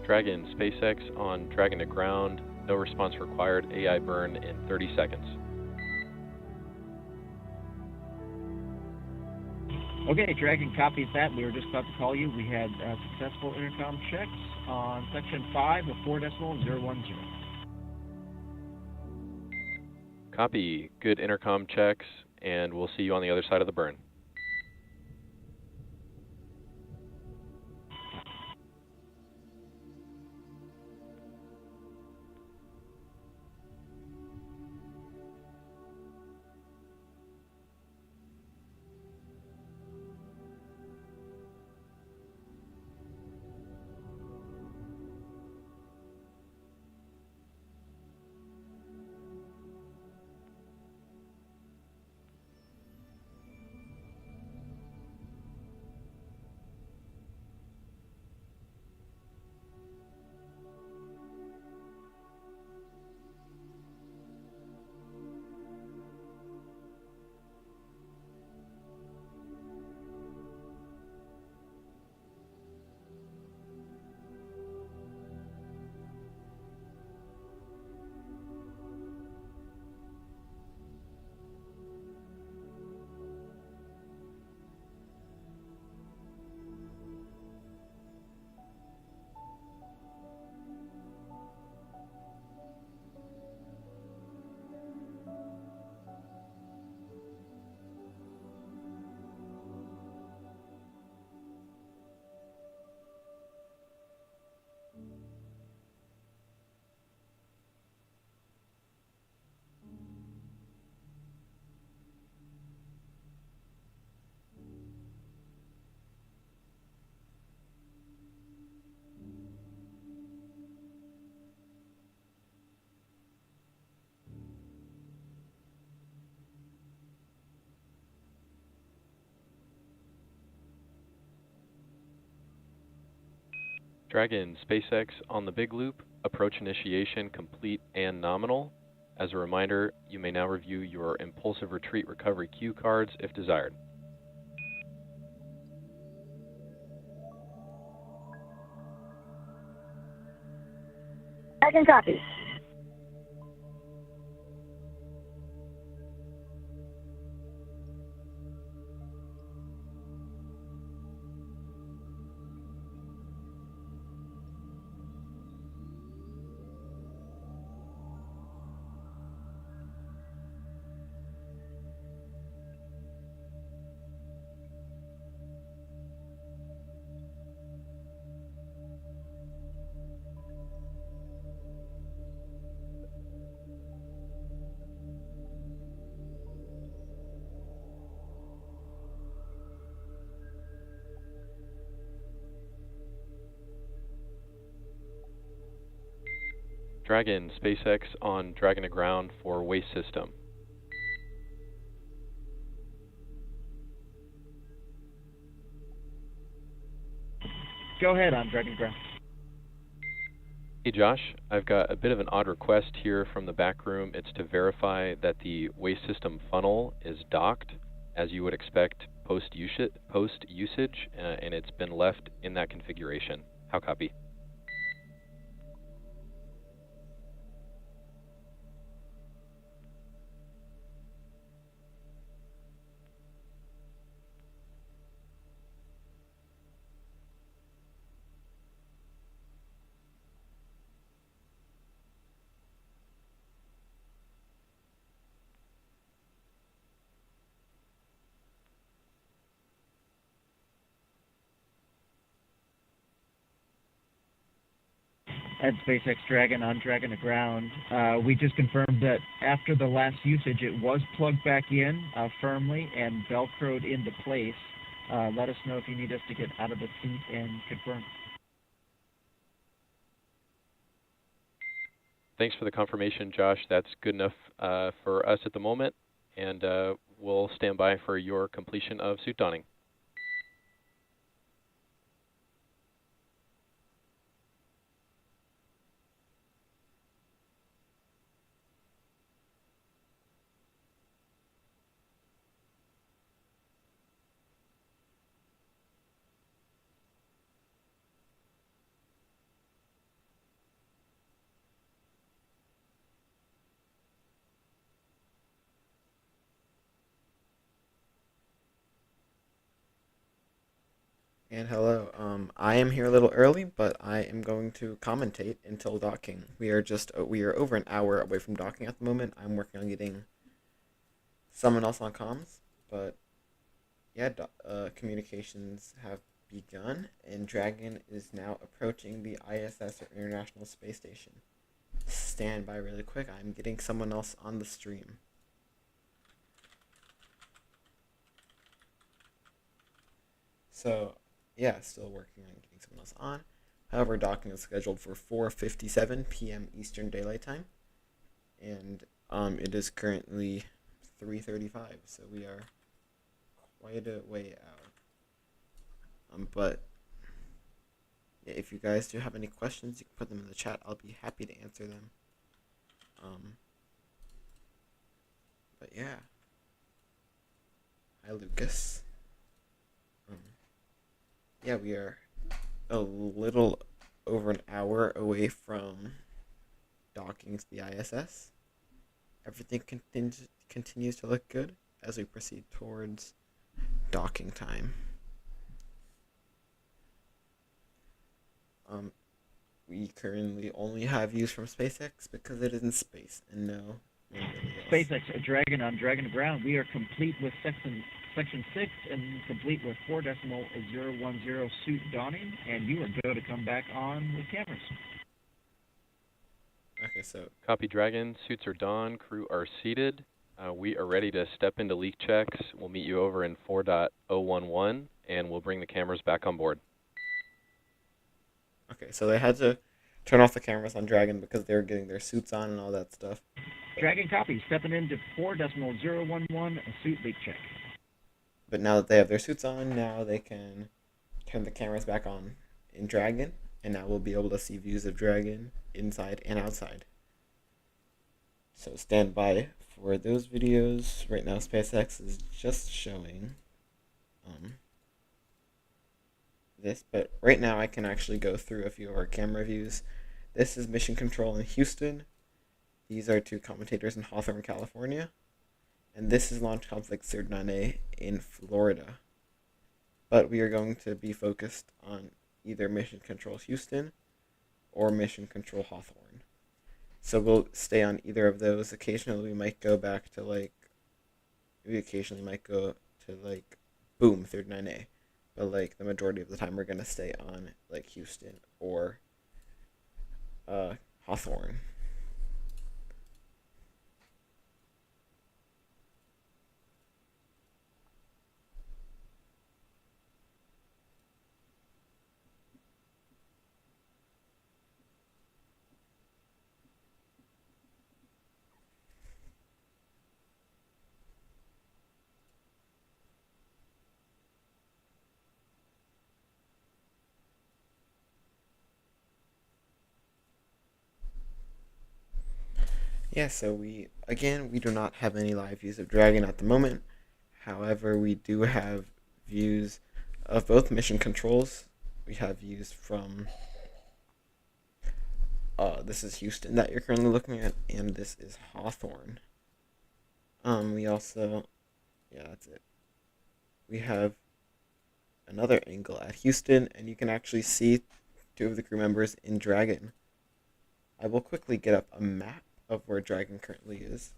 Dragon SpaceX on Dragon to ground. No response required. AI burn in 30 seconds. Okay, Dragon copies that. We were just about to call you. We had successful intercom checks on section 5 of 4.010. Copy. Good intercom checks, and we'll see you on the other side of the burn. Dragon SpaceX on the big loop. Approach initiation complete and nominal. As a reminder, you may now review your impulsive retreat recovery cue cards if desired. Dragon copies. Dragon SpaceX on Dragon to ground for waste system. Go ahead on Dragon ground. Hey Josh, I've got a bit of an odd request here from the back room. It's to verify that the waste system funnel is docked, as you would expect post-usage, and it's been left in that configuration. How copy? At SpaceX Dragon on Dragon to ground. We just confirmed that after the last usage, it was plugged back in firmly and velcroed into place. Let us know if you need us to get out of the seat and confirm. Thanks for the confirmation, Josh. That's good enough for us at the moment, and we'll stand by for your completion of suit donning. And hello. I am here a little early, but I am going to commentate until docking. We are over an hour away from docking at the moment. I'm working on getting someone else on comms, but yeah, communications have begun, and Dragon is now approaching the ISS or International Space Station. Stand by really quick. I'm getting someone else on the stream. So, yeah, still working on getting someone else on. However, docking is scheduled for 4:57 p.m. Eastern Daylight Time, and it is currently 3:35, so we are quite a way out. But yeah, if you guys do have any questions, you can put them in the chat. I'll be happy to answer them. Um, but yeah, hi Lucas. Um, yeah, we are a little over an hour away from docking to the ISS. Everything continues to look good as we proceed towards docking time. We currently only have views from SpaceX because it is in space and no one really else. SpaceX, a Dragon on Dragon ground. We are complete with section 6 and complete with 4.010 suit donning, and you are good to come back on with cameras. Okay, so Copy Dragon, suits are donned, crew are seated. We are ready to step into leak checks. We'll meet you over in 4.011, and we'll bring the cameras back on board. okay, so they had to turn off the cameras on Dragon because they were getting their suits on and all that stuff. Dragon copy, stepping into 4.011, a suit leak check. But now that they have their suits on, now they can turn the cameras back on in Dragon, and now we'll be able to see views of Dragon inside and outside. So stand by for those videos. Right now, SpaceX is just showing this, but right now I can actually go through a few of our camera views. This is Mission Control in Houston. These are two commentators in Hawthorne, California. And this is Launch Complex 39A in Florida. But we are going to be focused on either Mission Control Houston or Mission Control Hawthorne. So we'll stay on either of those. Occasionally we might go back to boom, 39A. But the majority of the time we're going to stay on Houston or Hawthorne. Yeah, so we do not have any live views of Dragon at the moment. However, we do have views of both mission controls. We have views from this is Houston that you're currently looking at, and this is Hawthorne. We also, yeah, that's it. We have another angle at Houston, and you can actually see two of the crew members in Dragon. I will quickly get up a map of where Dragon currently is.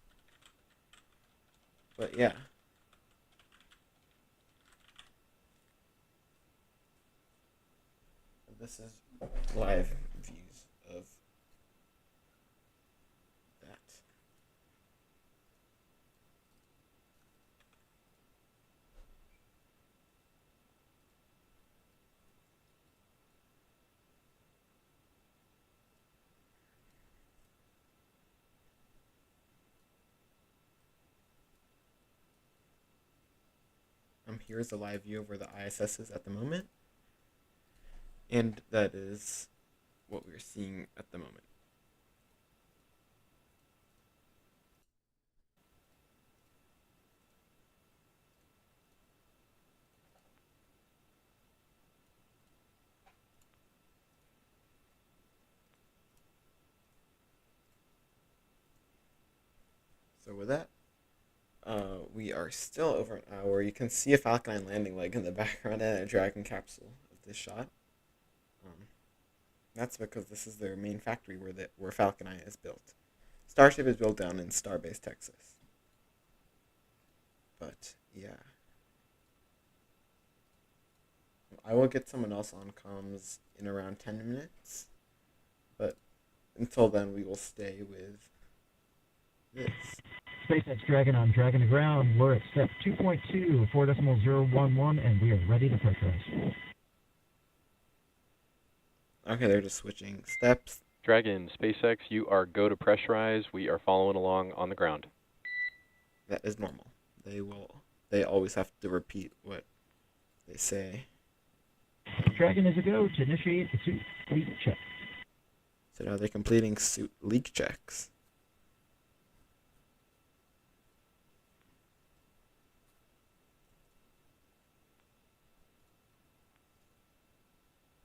But yeah. This is live views of that. Here's a live view of where the ISS is at the moment. And that is what we're seeing at the moment. So with that, we are still over an hour. You can see a Falcon 9 landing leg in the background and a Dragon capsule this shot. Um, that's because this is their main factory where Falcon 9 is built. Starship is built down in Starbase, Texas. But yeah, I will get someone else on comms in around 10 minutes. But until then, we will stay with this. SpaceX Dragon on Dragon to ground. We're at step 2.2, 4.011, and we are ready to pressurize. Okay, they're just switching steps. Dragon, SpaceX, you are go to pressurize. We are following along on the ground. That is normal. They always have to repeat what they say. Dragon is a go to initiate the suit leak check. So now they're completing suit leak checks.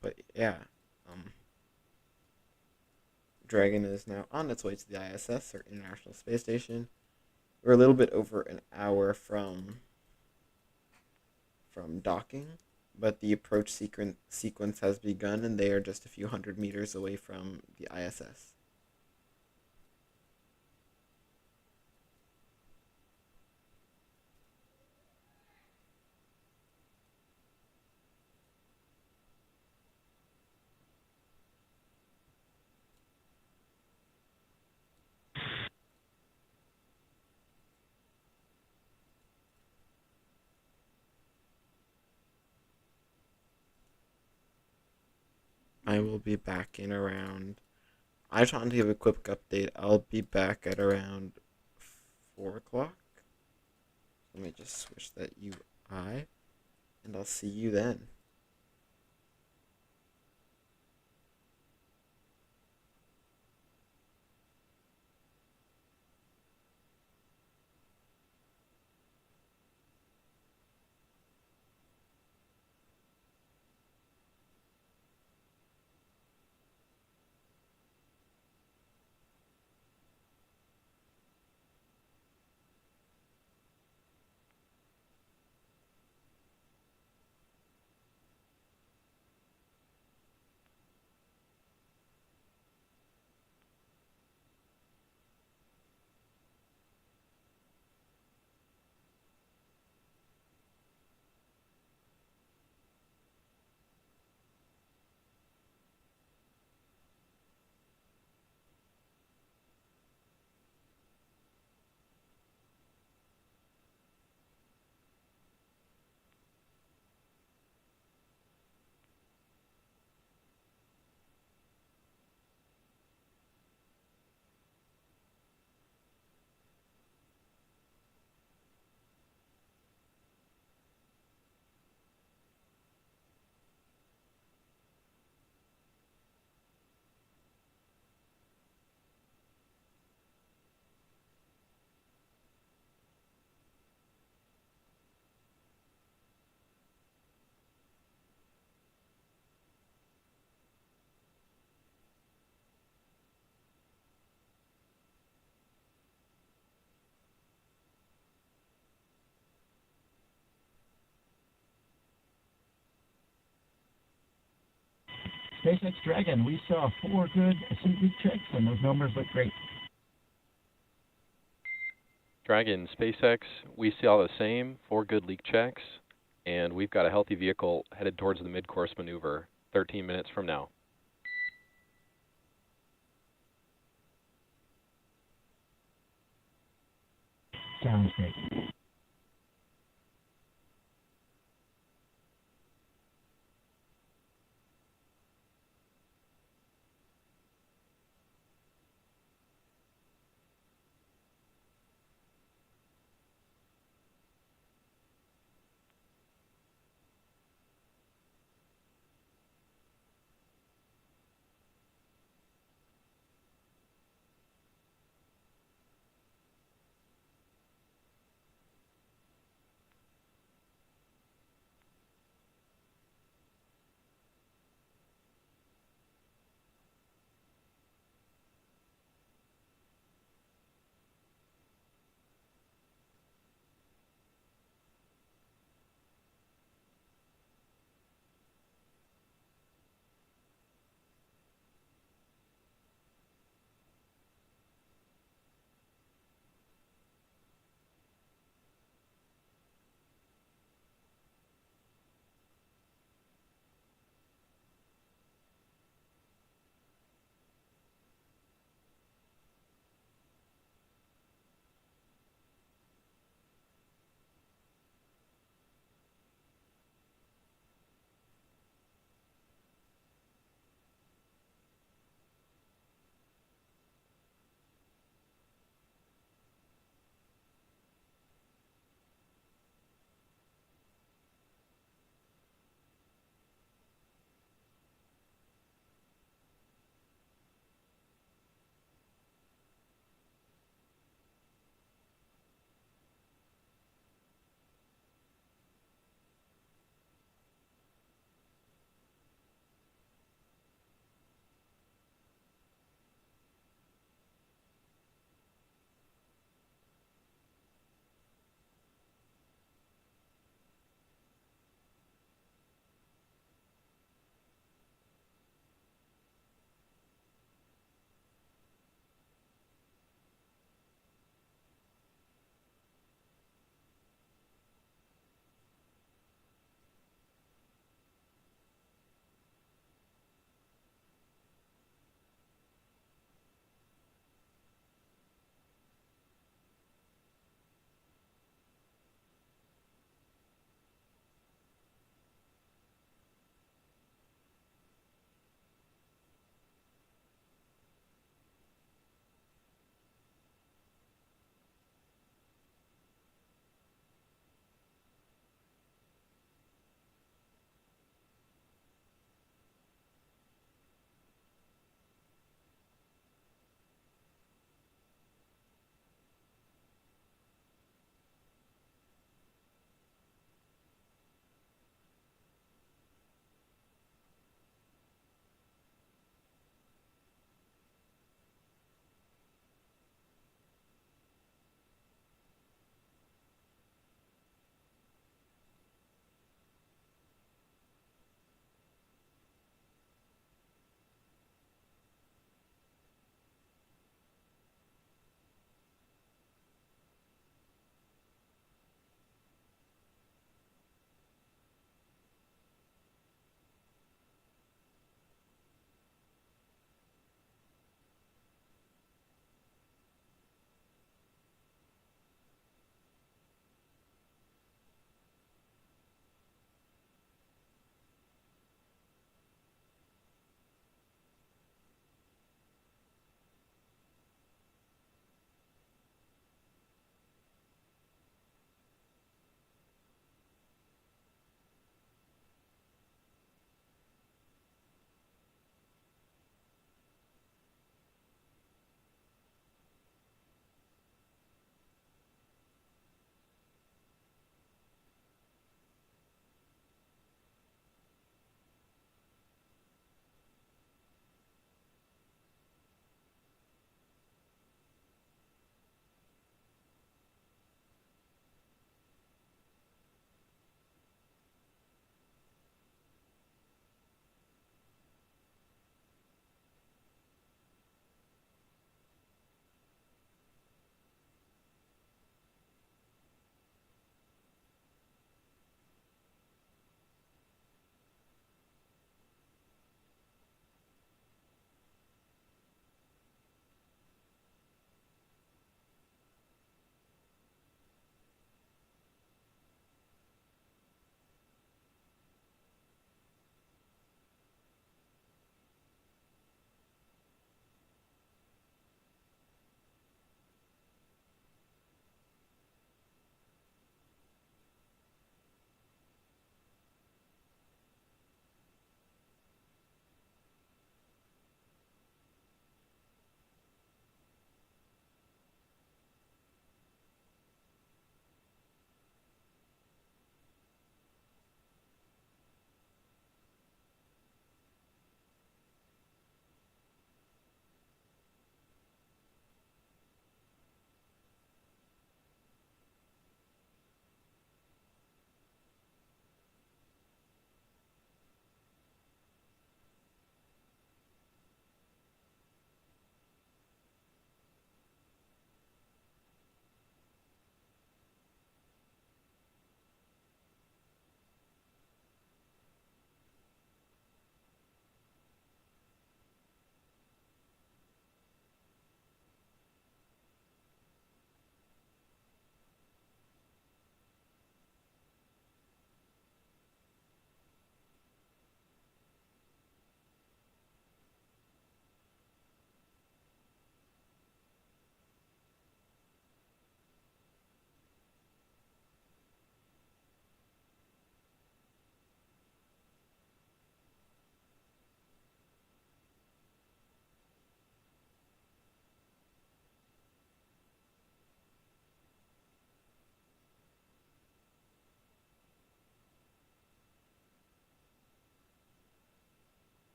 But yeah, Dragon is now on its way to the ISS, or International Space Station. We're a little bit over an hour from docking, but the approach sequence has begun, and they are just a few hundred meters away from the ISS. I will be back in around. I just wanted to give a quick update. I'll be back at around 4 o'clock. Let me just switch that UI, and I'll see you then. SpaceX Dragon, we saw 4 good suit leak checks, and those numbers look great. Dragon, SpaceX, we see all the same, 4 good leak checks, and we've got a healthy vehicle headed towards the mid-course maneuver 13 minutes from now. Sounds great.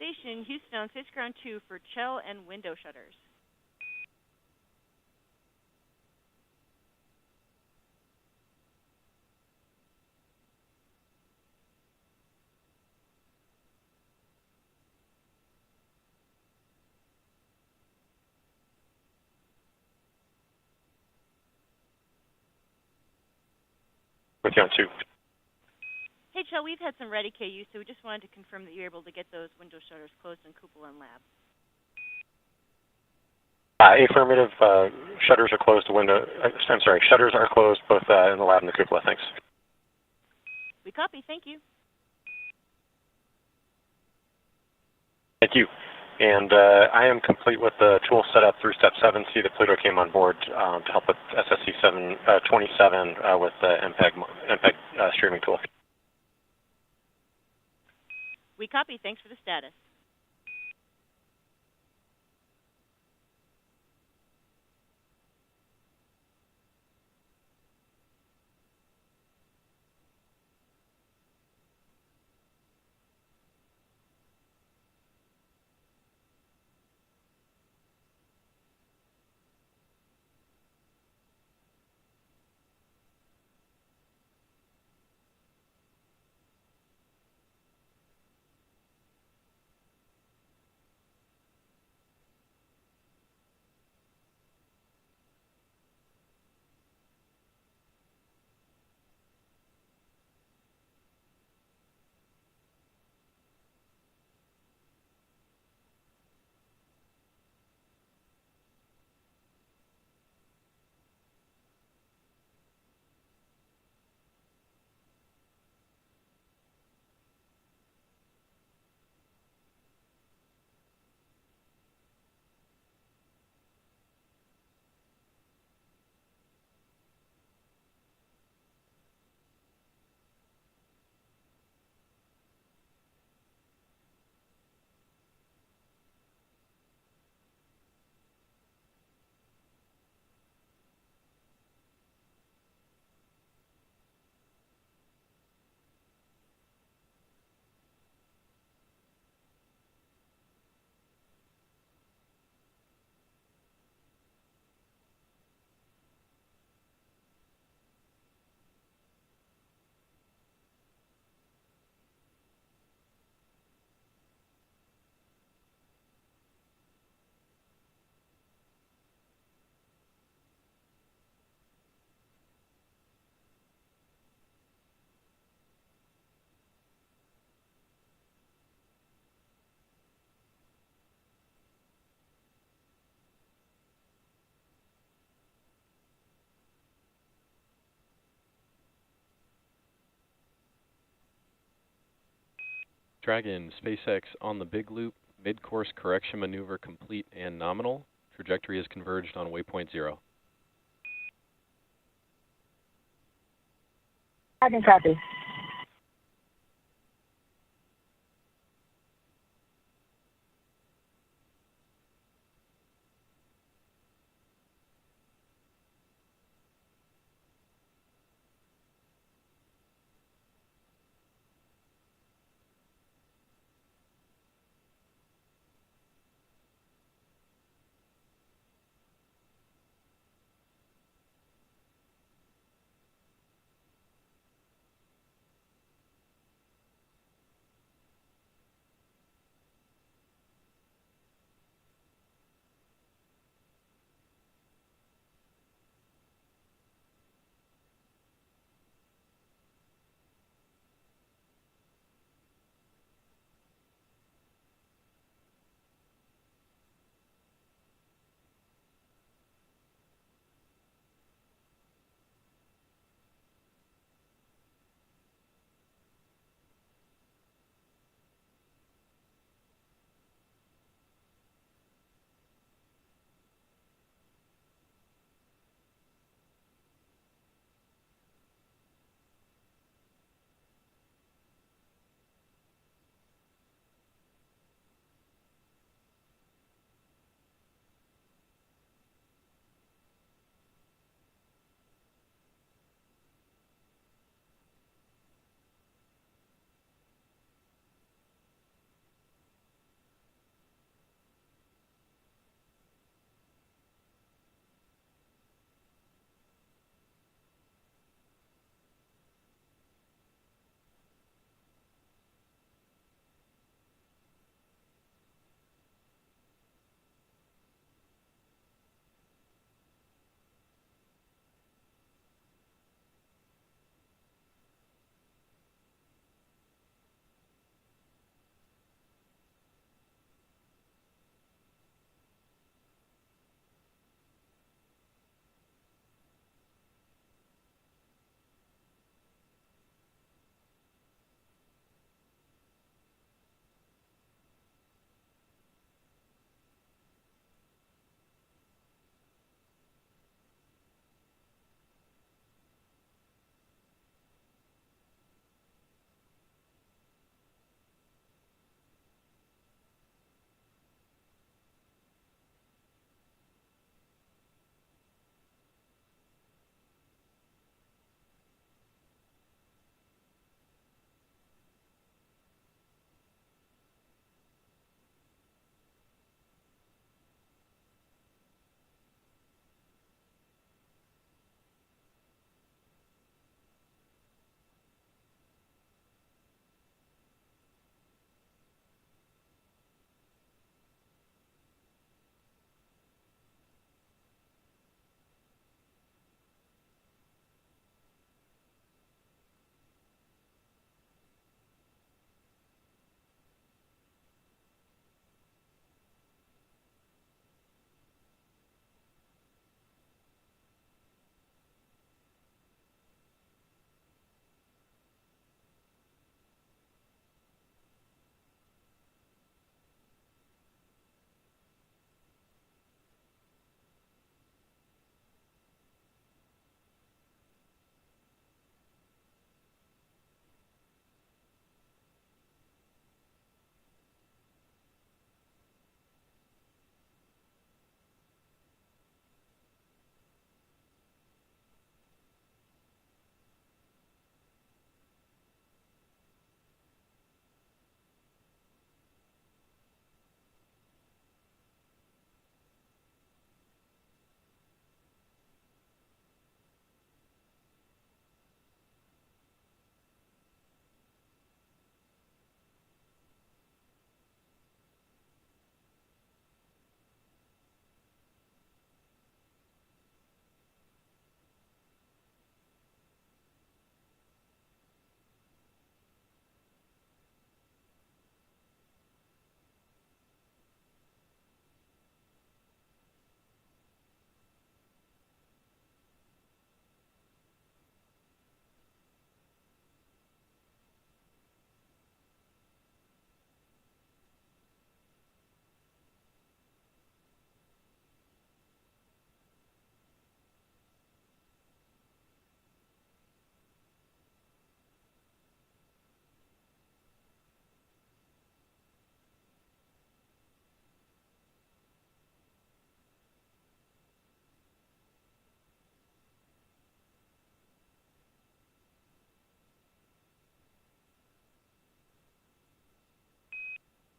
station, Houston on Space Ground 2 for Chell and window shutters. With you on 2. Hey, Chell, we've had some ready KU, so we just wanted to confirm that you're able to get those window shutters closed in Cupola and Lab. Affirmative. Shutters are closed. Shutters are closed both in the lab and the cupola. Thanks. We copy. Thank you. Thank you. And I am complete with the tool setup through step 7. See that Pluto came on board to help with SSC 27 with the MPEG streaming tool. We copy. Thanks for the status. Dragon, SpaceX on the big loop, mid-course correction maneuver complete and nominal. Trajectory is converged on waypoint 0. I can copy.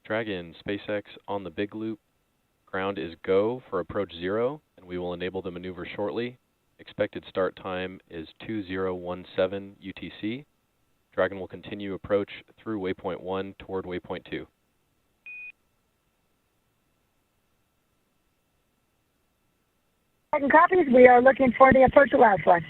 Dragon, SpaceX on the big loop. Ground is go for approach 0, and we will enable the maneuver shortly. Expected start time is 2017 UTC. Dragon will continue approach through waypoint 1 toward waypoint 2. Dragon copies. We are looking for the approach to last one.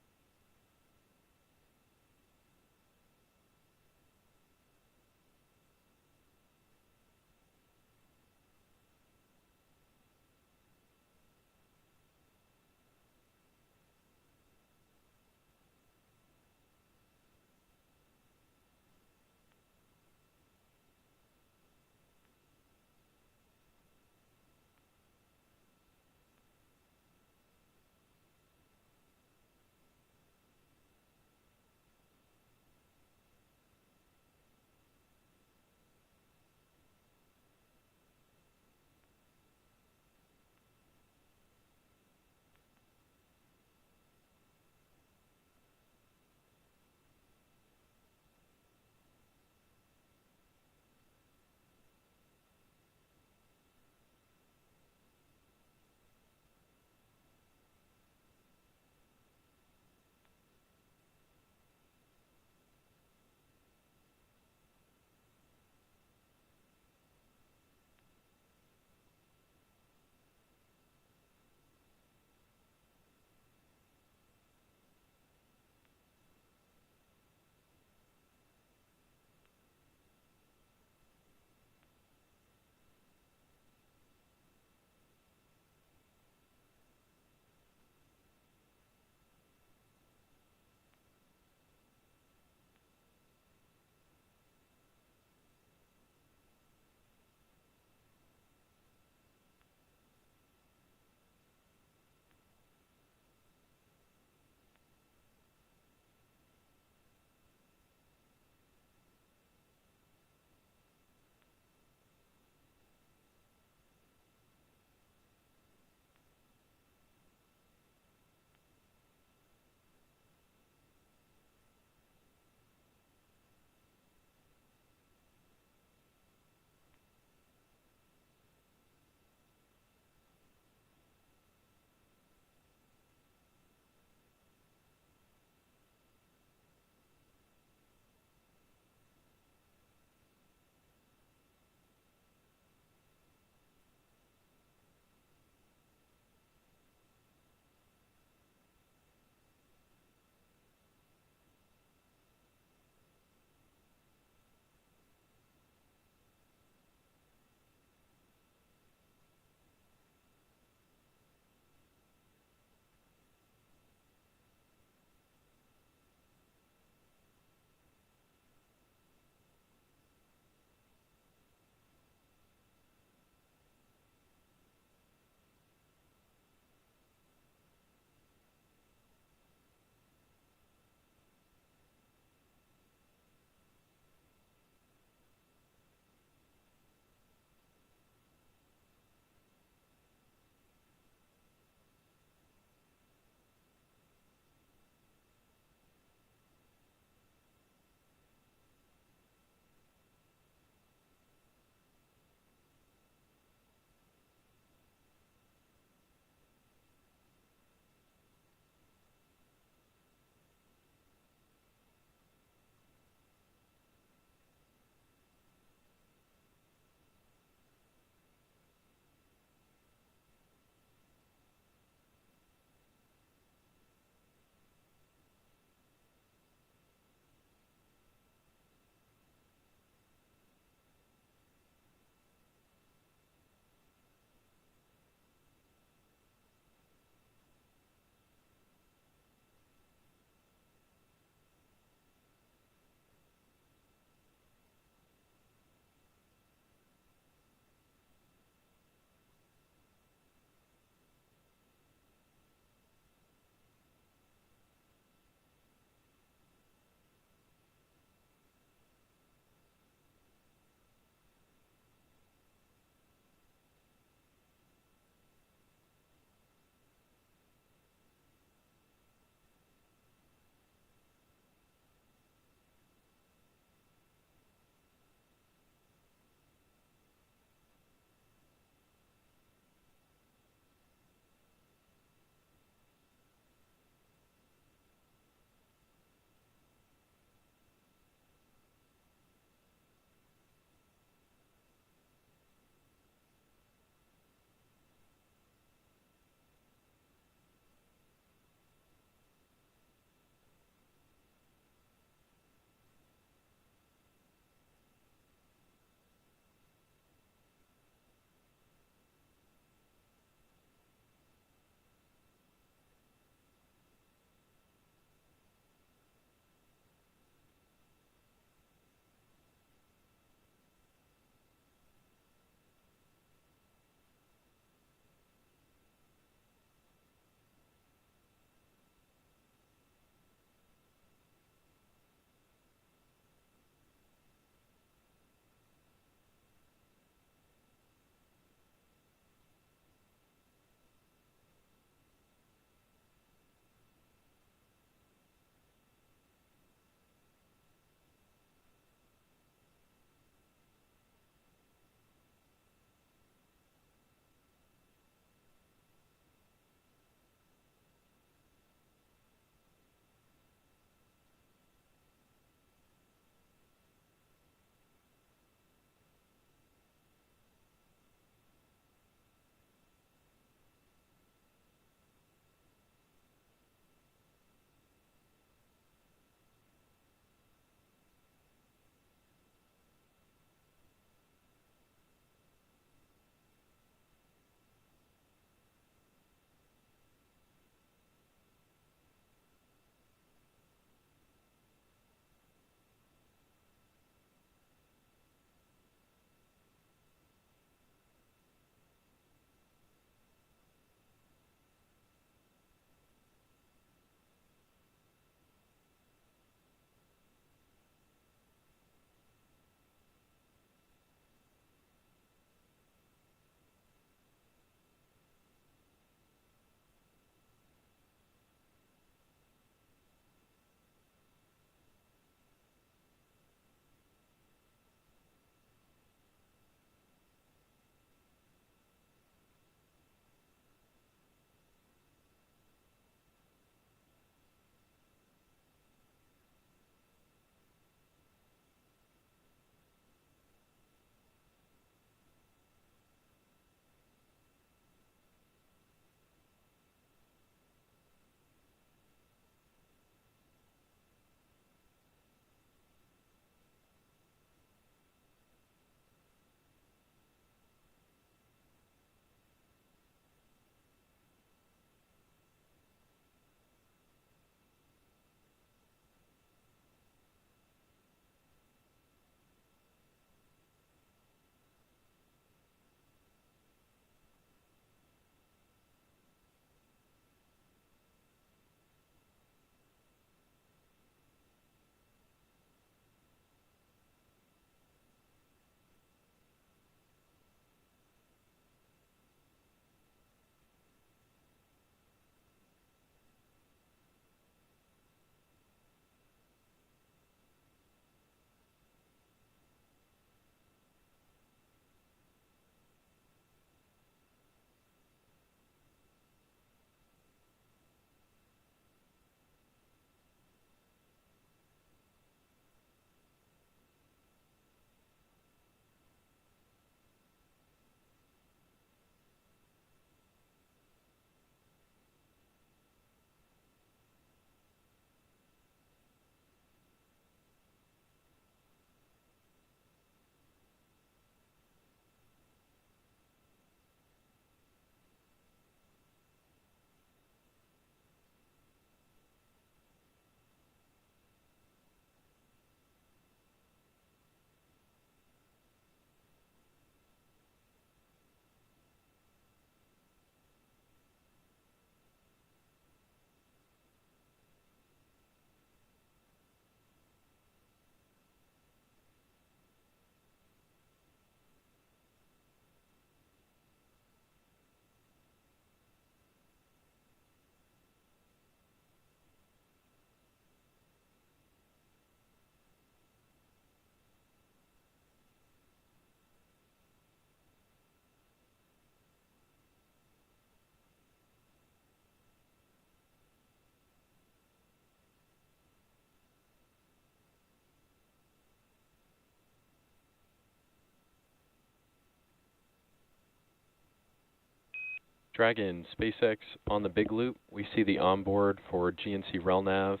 Dragon, SpaceX on the big loop. We see the onboard for GNC RELNAV.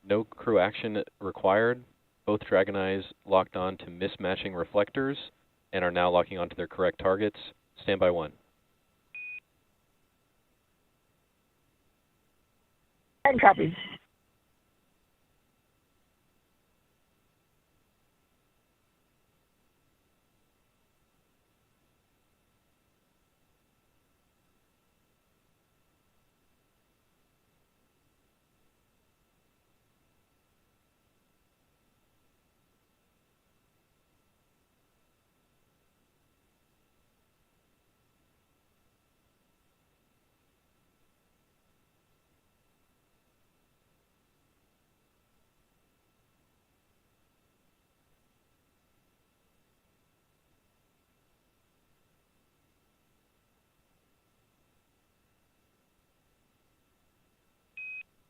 No crew action required. Both Dragon eyes locked on to mismatching reflectors and are now locking onto their correct targets. Standby 1. And copies.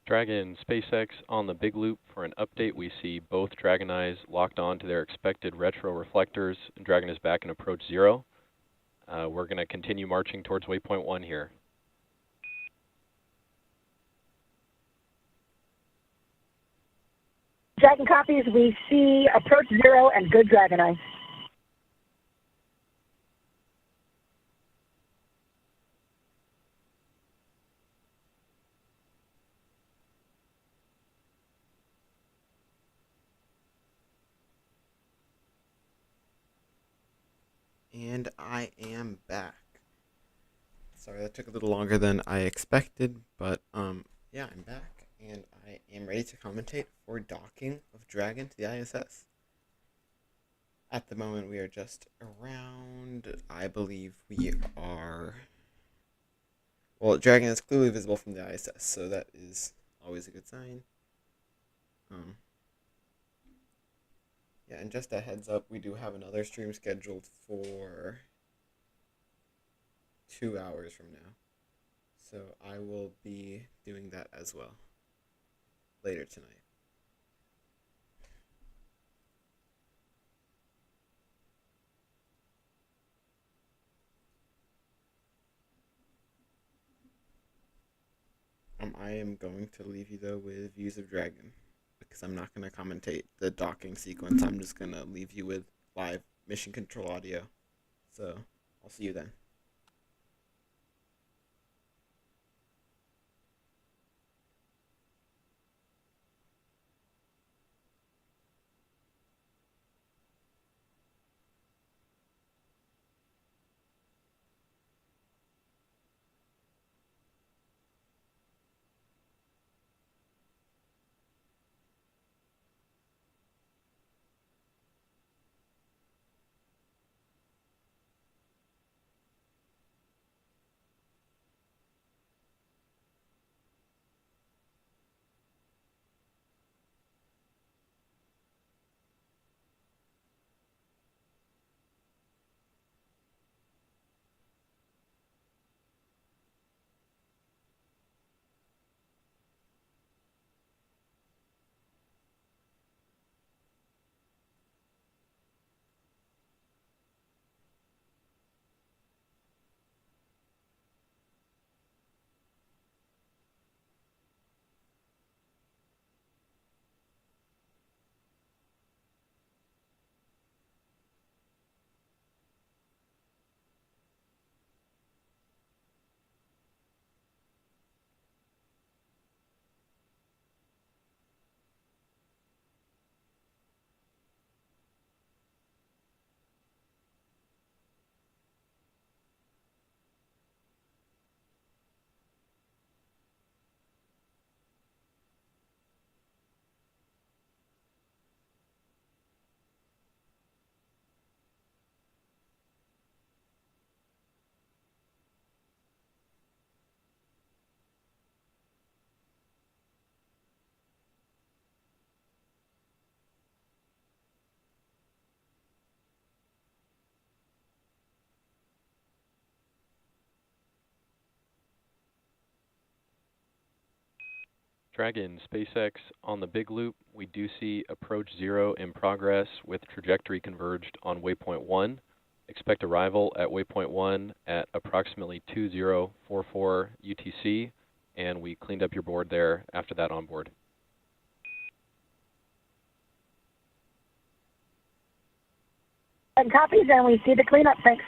Dragon, SpaceX on the big loop. For an update, we see both Dragon eyes locked on to their expected retro reflectors. Dragon is back in approach 0. We're going to continue marching towards waypoint 1 here. Dragon copies. We see approach 0 and good Dragon eye. And I am back. Sorry, that took a little longer than I expected, but yeah, I'm back, and I am ready to commentate for docking of Dragon to the ISS. At the moment, we are just around, I believe we are, well, Dragon is clearly visible from the ISS, so that is always a good sign. Yeah, and just a heads up, we do have another stream scheduled for 2 hours from now. So I will be doing that as well later tonight. I am going to leave you though with views of Dragon, because I'm not going to commentate the docking sequence. I'm just going to leave you with live mission control audio. So I'll see you then. Dragon, SpaceX on the big loop. We do see approach 0 in progress with trajectory converged on waypoint 1. expect arrival at waypoint 1 at approximately 2044 UTC, and we cleaned up your board there after that on board. And copies, and we see the cleanup. Thanks.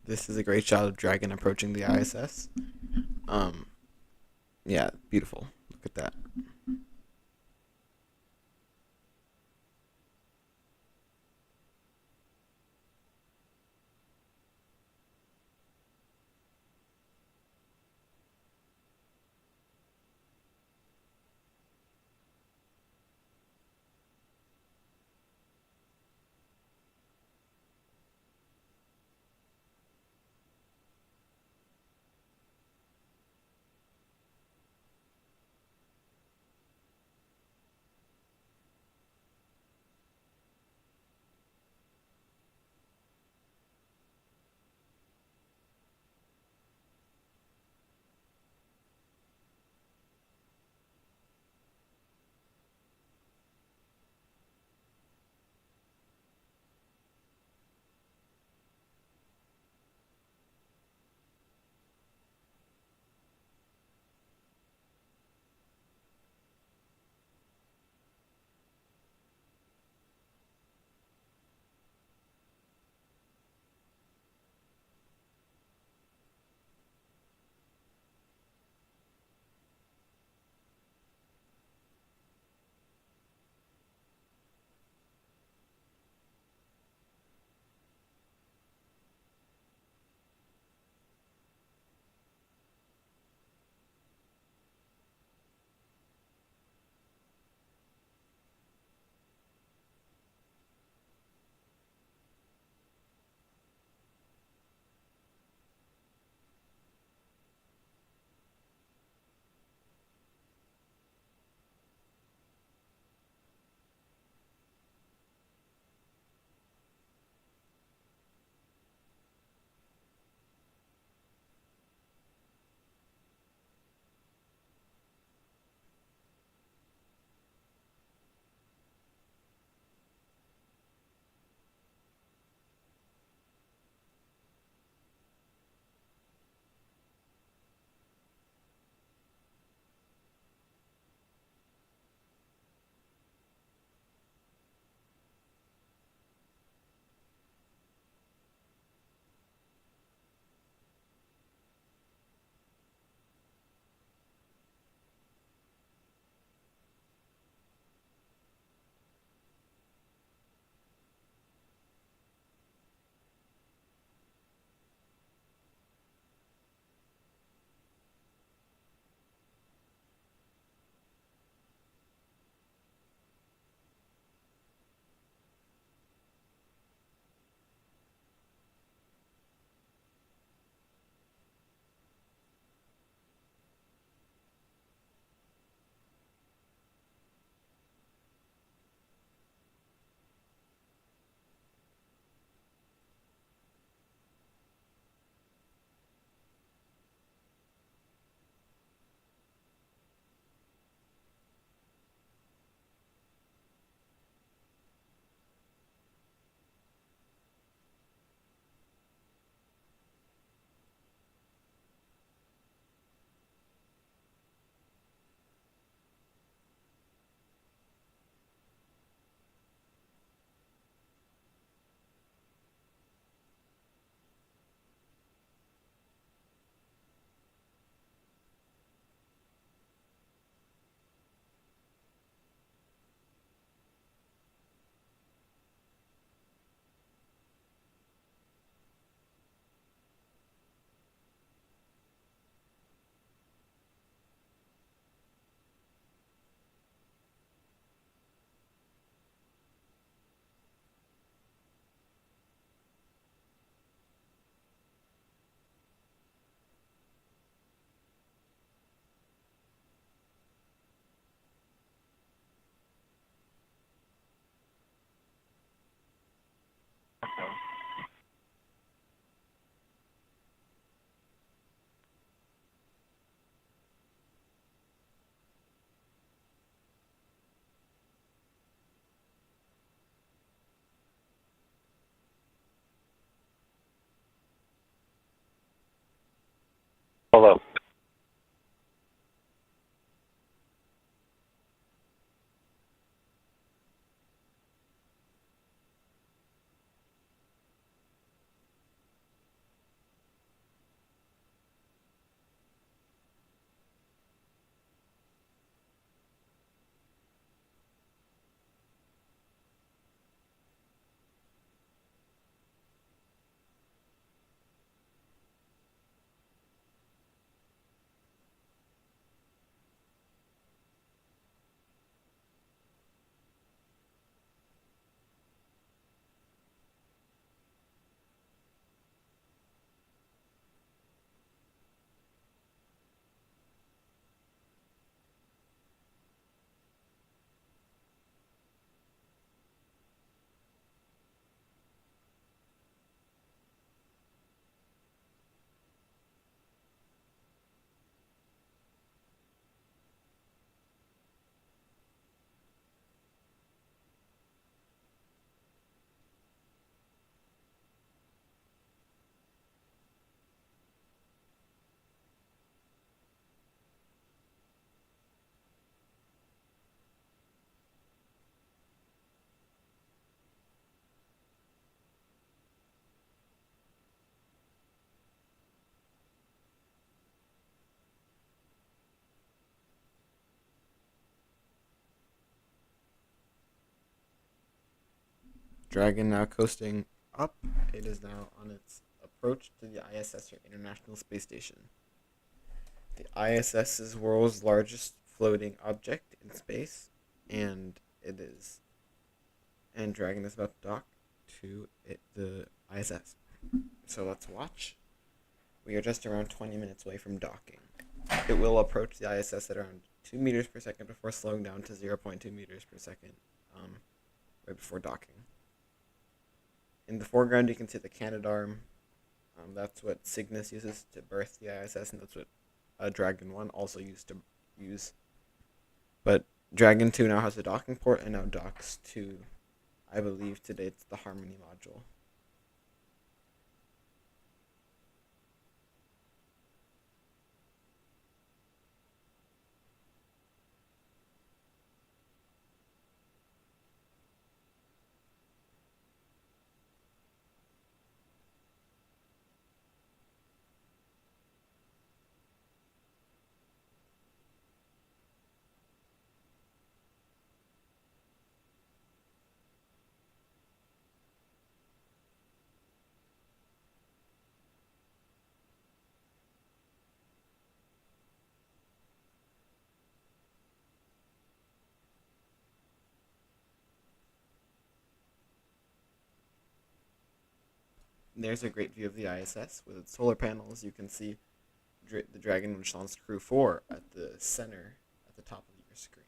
This is a great shot of Dragon approaching the ISS. Yeah, beautiful. Look at that. Dragon now coasting up. It is now on its approach to the ISS, or International Space Station. The ISS is the world's largest floating object in space, and Dragon is about to dock to the ISS. So let's watch. We are just around 20 minutes away from docking. It will approach the ISS at around 2 meters per second before slowing down to 0.2 meters per second right before docking. In the foreground, you can see the Canadarm. That's what Cygnus uses to berth the ISS, and that's what Dragon 1 also used to use. But Dragon 2 now has a docking port and now docks to, I believe today it's the Harmony module. There's a great view of the ISS with its solar panels. You can see the Dragon, which launched Crew 4 at the center, at the top of your screen.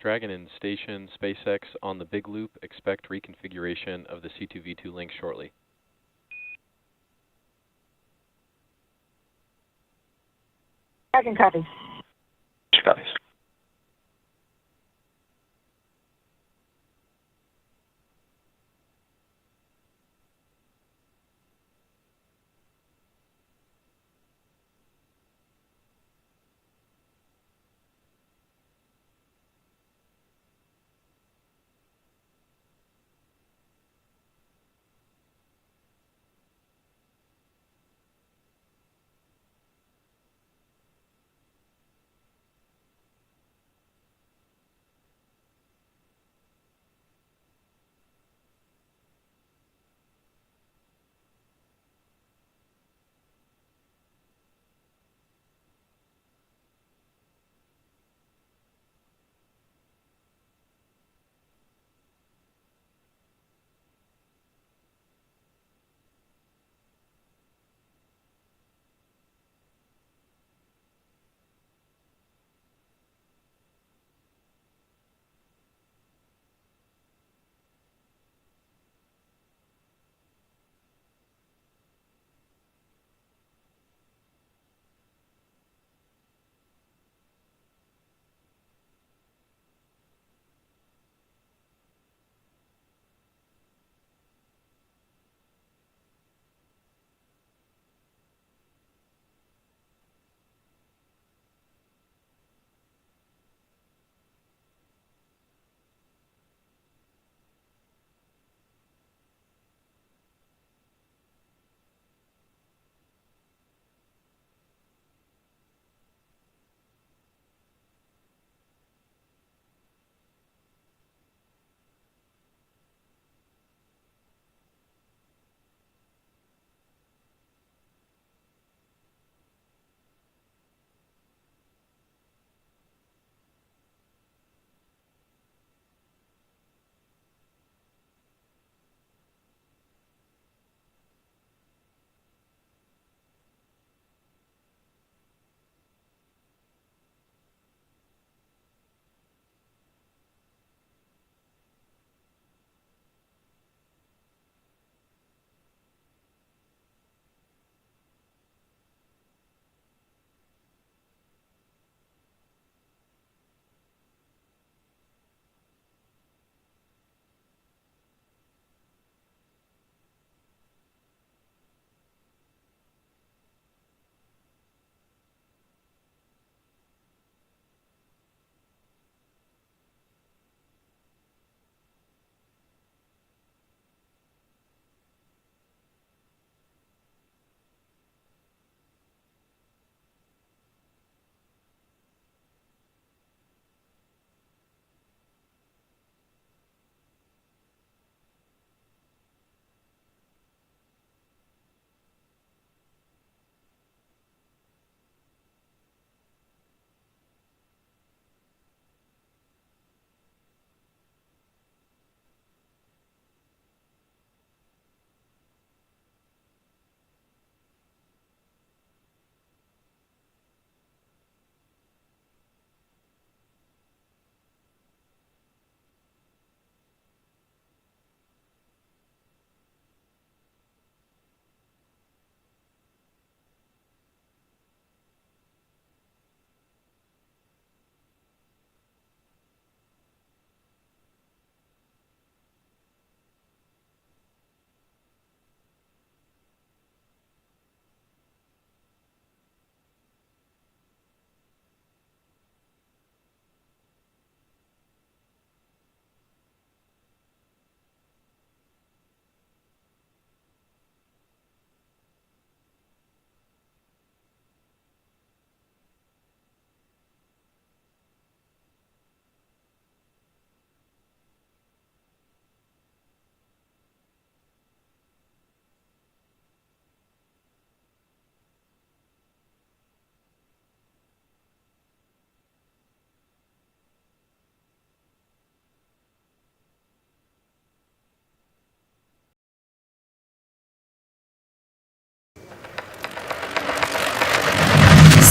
Dragon in station, SpaceX on the big loop. Expect reconfiguration of the C2V2 link shortly. Dragon copy. Copies.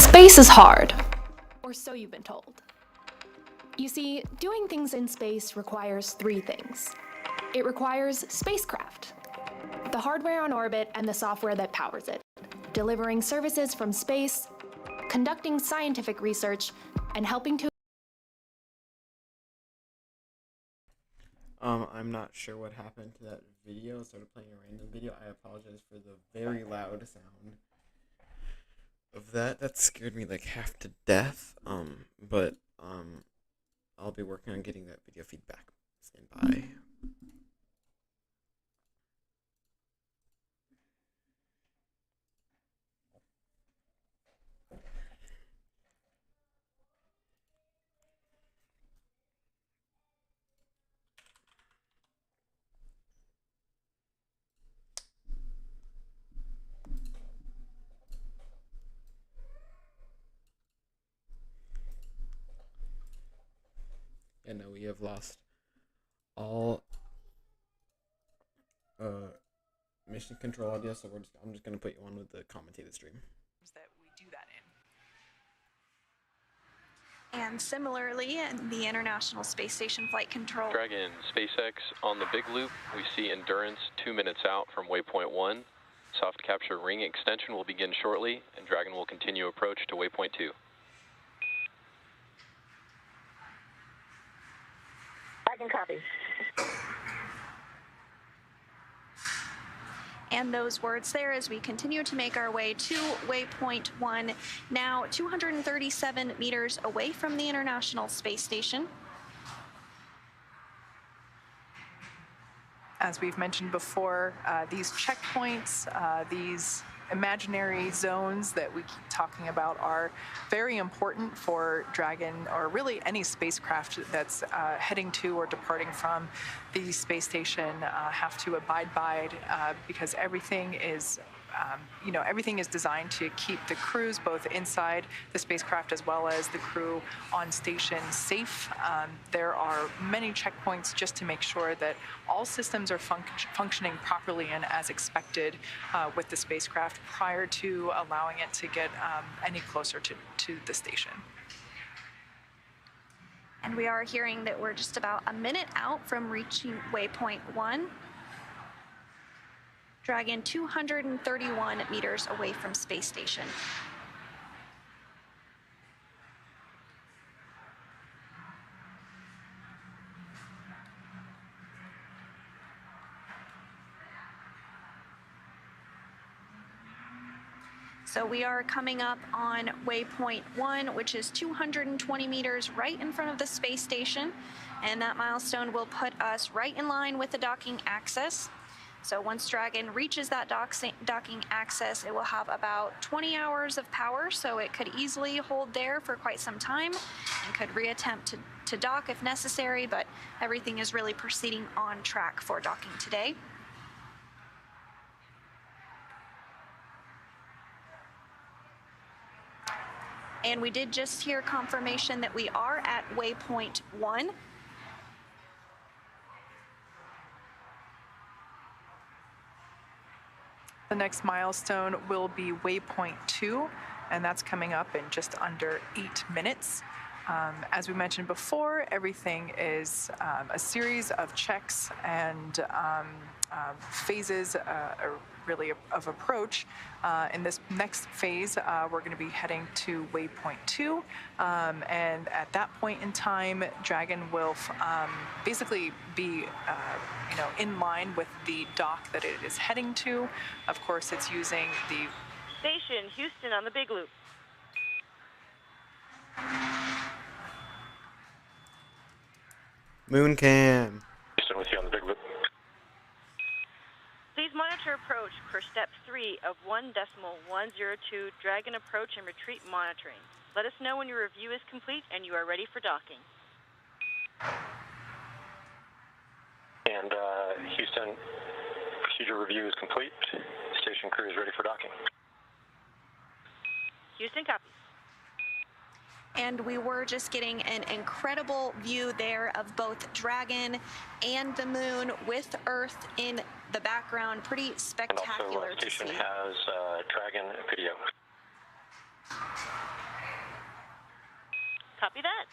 Space is hard, or so you've been told. You see, doing things in space requires three things. It requires spacecraft, the hardware on orbit and the software that powers it, delivering services from space, conducting scientific research, and helping to... I'm not sure what happened to that video. I started playing a random video. I apologize for the very loud sound of that. That scared me like half to death. But I'll be working on getting that video feedback. Stand by. And now we have lost all mission control audio, so I'm just gonna put you on with the commentated stream. That we do that in. And similarly, the International Space Station Flight Control. Dragon, SpaceX on the big loop. We see Endurance 2 minutes out from waypoint 1. Soft capture ring extension will begin shortly, and Dragon will continue approach to waypoint 2. Dragon copy. And those words there as we continue to make our way to waypoint 1, now 237 meters away from the International Space Station. As we've mentioned before, these checkpoints, these imaginary zones that we keep talking about are very important for Dragon, or really any spacecraft that's heading to or departing from the space station have to abide by, because everything is everything is designed to keep the crews both inside the spacecraft as well as the crew on station safe. There are many checkpoints just to make sure that all systems are functioning properly and as expected with the spacecraft prior to allowing it to get any closer to the station. And we are hearing that we're just about a minute out from reaching waypoint 1. Dragon 231 meters away from space station. So we are coming up on waypoint 1, which is 220 meters right in front of the space station. And that milestone will put us right in line with the docking access. So once Dragon reaches that docking access, it will have about 20 hours of power, so it could easily hold there for quite some time and could reattempt to dock if necessary, but everything is really proceeding on track for docking today. And we did just hear confirmation that we are at waypoint 1. The next milestone will be waypoint 2, and that's coming up in just under 8 minutes. As we mentioned before, everything is a series of checks and phases really of approach. In this next phase, we're going to be heading to waypoint 2, and at that point in time, Dragon will basically be in line with the dock that it is heading to. Of course, it's using the Station Houston on the big loop. Moon cam. Houston with you on the big loop. Please monitor approach per step 3 of 1.102 Dragon approach and retreat monitoring. Let us know when your review is complete and you are ready for docking. And Houston, procedure review is complete. Station crew is ready for docking. Houston copies. And we were just getting an incredible view there of both Dragon and the moon with Earth in the background. Pretty spectacular and also, to see. station has Dragon video. Copy that.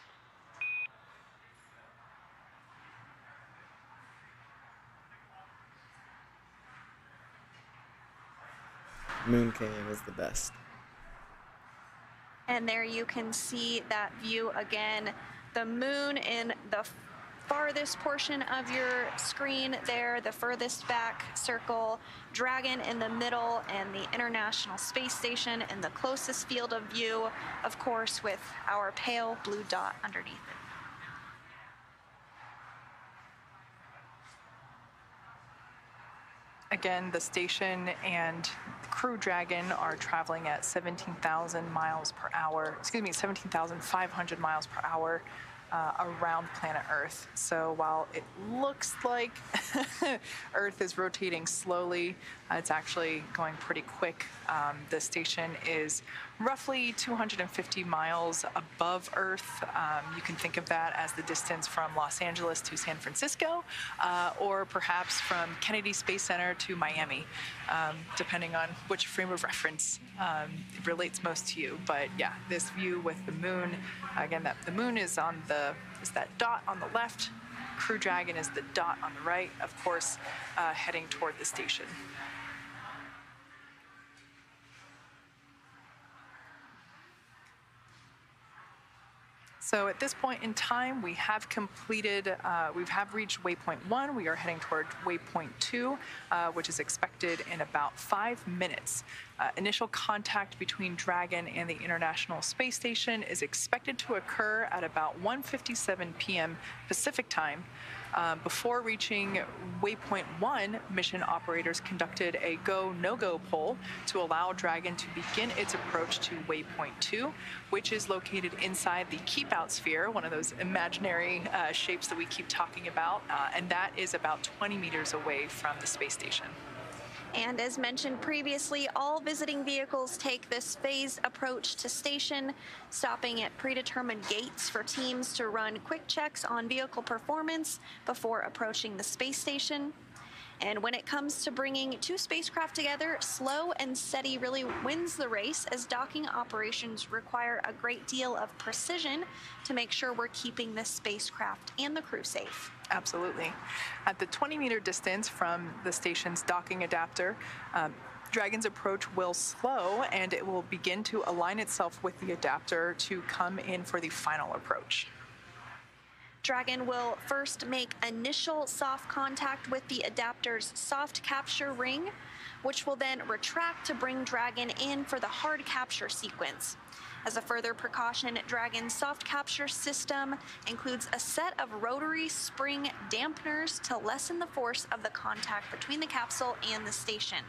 Moon cam is the best. And there you can see that view again. The moon in the farthest portion of your screen there, the furthest back circle, Dragon in the middle, and the International Space Station in the closest field of view, of course, with our pale blue dot underneath it. Again, the station and Crew Dragon are traveling at 17,000 miles per hour, 17,500 miles per hour around planet Earth. So while it looks like Earth is rotating slowly, it's actually going pretty quick. The station is roughly 250 miles above Earth. You can think of that as the distance from Los Angeles to San Francisco, or perhaps from Kennedy Space Center to Miami, depending on which frame of reference it relates most to you. But yeah, this view with the moon, again, the moon is that dot on the left. Crew Dragon is the dot on the right, of course, heading toward the station. So at this point in time, we have completed, we have reached waypoint 1. We are heading toward waypoint 2, which is expected in about 5 minutes. Initial contact between Dragon and the International Space Station is expected to occur at about 1:57 p.m. Pacific time. Before reaching waypoint 1, mission operators conducted a go, no-go poll to allow Dragon to begin its approach to waypoint 2, which is located inside the keep out sphere, one of those imaginary shapes that we keep talking about, and that is about 20 meters away from the space station. And as mentioned previously, all visiting vehicles take this phased approach to station, stopping at predetermined gates for teams to run quick checks on vehicle performance before approaching the space station. And when it comes to bringing two spacecraft together, slow and steady really wins the race, as docking operations require a great deal of precision to make sure we're keeping the spacecraft and the crew safe. Absolutely. At the 20-meter distance from the station's docking adapter, Dragon's approach will slow, and it will begin to align itself with the adapter to come in for the final approach. Dragon will first make initial soft contact with the adapter's soft capture ring, which will then retract to bring Dragon in for the hard capture sequence. As a further precaution, Dragon's soft capture system includes a set of rotary spring dampeners to lessen the force of the contact between the capsule and the station.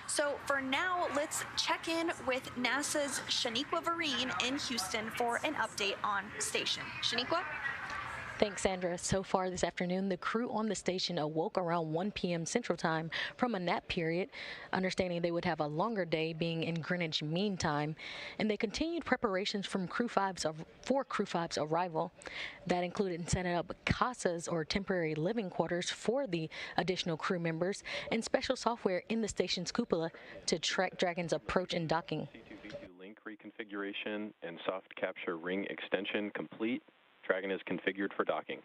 So for now, let's check in with NASA's Shaniqua Vereen in Houston for an update on station. Shaniqua? Thanks, Sandra. So far this afternoon, the crew on the station awoke around 1 p.m. Central Time from a nap period, understanding they would have a longer day being in Greenwich Mean Time, and they continued preparations for Crew 5's arrival. That included setting up casas, or temporary living quarters, for the additional crew members, and special software in the station's cupola to track Dragon's approach and docking. C2V2 link reconfiguration and soft capture ring extension complete. Dragon is configured for docking.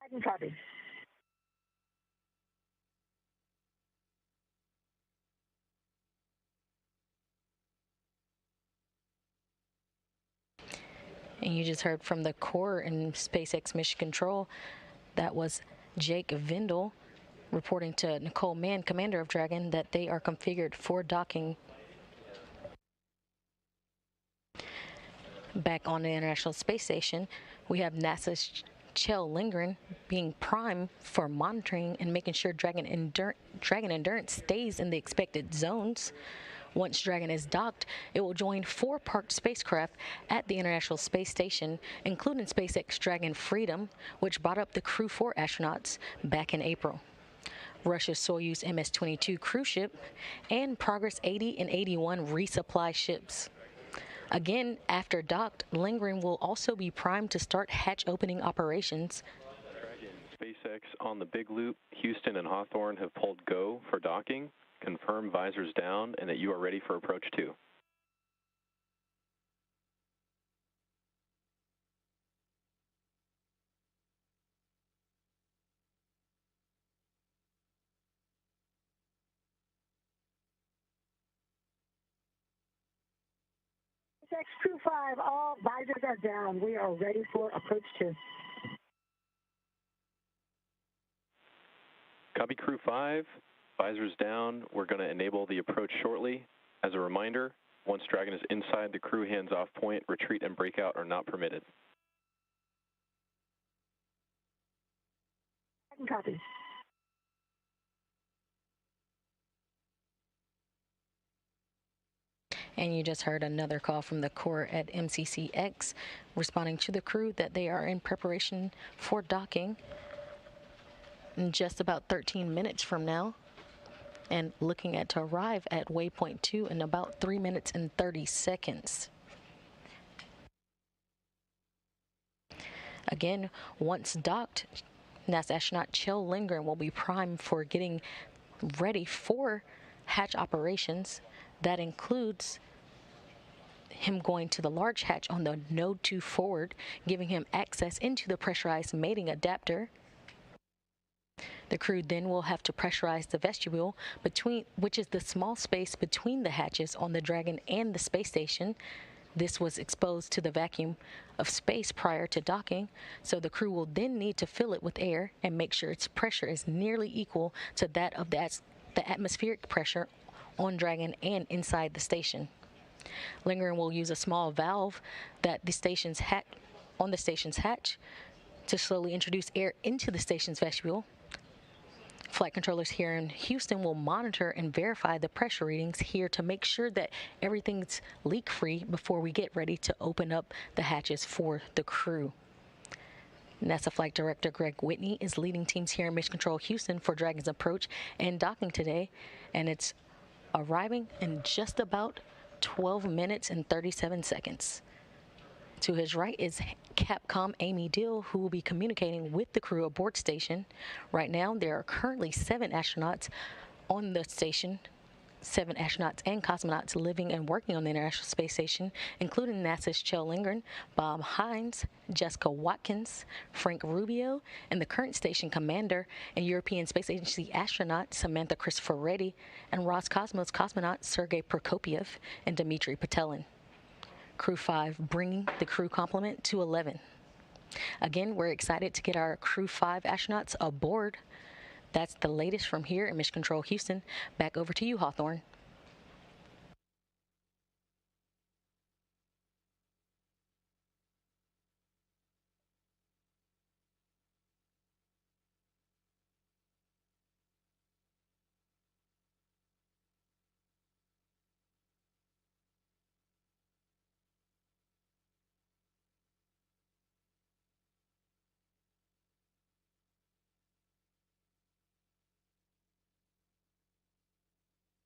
I can copy. And you just heard from the core and SpaceX Mission Control. That was Jake Vindel reporting to Nicole Mann, commander of Dragon, that they are configured for docking. Back on the International Space Station, we have NASA's Kjell Lindgren being prime for monitoring and making sure Dragon Endurance stays in the expected zones. Once Dragon is docked, it will join 4 parked spacecraft at the International Space Station, including SpaceX Dragon Freedom, which brought up the Crew 4 astronauts back in April, Russia's Soyuz MS-22 cruise ship, and Progress 80 and 81 resupply ships. Again, after docked, Lindgren will also be primed to start hatch opening operations. Dragon, SpaceX on the Big Loop, Houston and Hawthorne have pulled go for docking. Confirm visors down and that you are ready for approach 2. SpaceX Crew 5, all visors are down. We are ready for approach 2. Copy Crew 5, visors down. We're going to enable the approach shortly. As a reminder, once Dragon is inside the crew hands-off point, retreat and breakout are not permitted. Copy. And you just heard another call from the Corps at MCCX responding to the crew that they are in preparation for docking in just about 13 minutes from now and looking at to arrive at waypoint 2 in about 3 minutes and 30 seconds. Again, once docked, NASA astronaut Kjell Lindgren will be primed for getting ready for hatch operations. That includes him going to the large hatch on the node 2 forward, giving him access into the pressurized mating adapter. The crew then will have to pressurize the vestibule, which is the small space between the hatches on the Dragon and the space station. This was exposed to the vacuum of space prior to docking, so the crew will then need to fill it with air and make sure its pressure is nearly equal to that of the atmospheric pressure on Dragon and inside the station. Lindgren will use a small valve that on the station's hatch to slowly introduce air into the station's vestibule. Flight controllers here in Houston will monitor and verify the pressure readings here to make sure that everything's leak-free before we get ready to open up the hatches for the crew. NASA Flight Director Greg Whitney is leading teams here in Mission Control Houston for Dragon's approach and docking today, and it's arriving in just about 12 minutes and 37 seconds. To his right is Capcom Amy Dill, who will be communicating with the crew aboard station. Right now, there are currently 7 astronauts on the station, 7 astronauts and cosmonauts living and working on the International Space Station, including NASA's Kjell Lindgren, Bob Hines, Jessica Watkins, Frank Rubio, and the current station commander and European Space Agency astronaut Samantha Cristoforetti, and Roscosmos cosmonaut Sergei Prokopyev and Dmitry Petelin. Crew 5 bringing the crew complement to 11. Again, we're excited to get our Crew 5 astronauts aboard. That's the latest from here in Mission Control Houston. Back over to you, Hawthorne.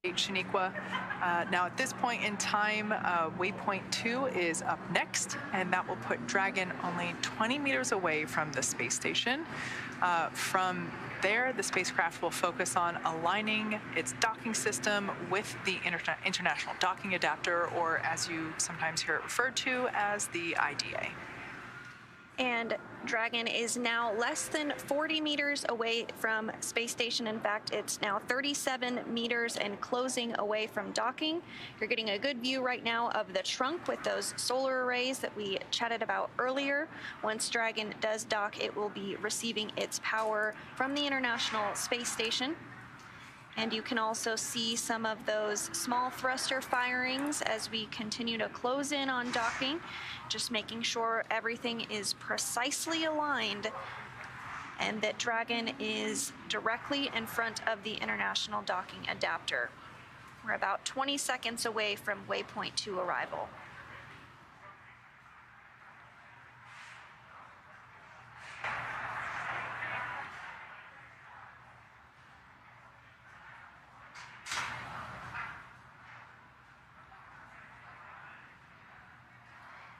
Shaniqua. Now at this point in time, waypoint 2 is up next, and that will put Dragon only 20 meters away from the space station. From there, the spacecraft will focus on aligning its docking system with the International Docking Adapter, or as you sometimes hear it referred to as the IDA. And Dragon is now less than 40 meters away from space station. In fact, it's now 37 meters and closing away from docking. You're getting a good view right now of the trunk with those solar arrays that we chatted about earlier. Once Dragon does dock, it will be receiving its power from the International Space Station. And you can also see some of those small thruster firings as we continue to close in on docking, just making sure everything is precisely aligned and that Dragon is directly in front of the International Docking Adapter. We're about 20 seconds away from waypoint 2 arrival.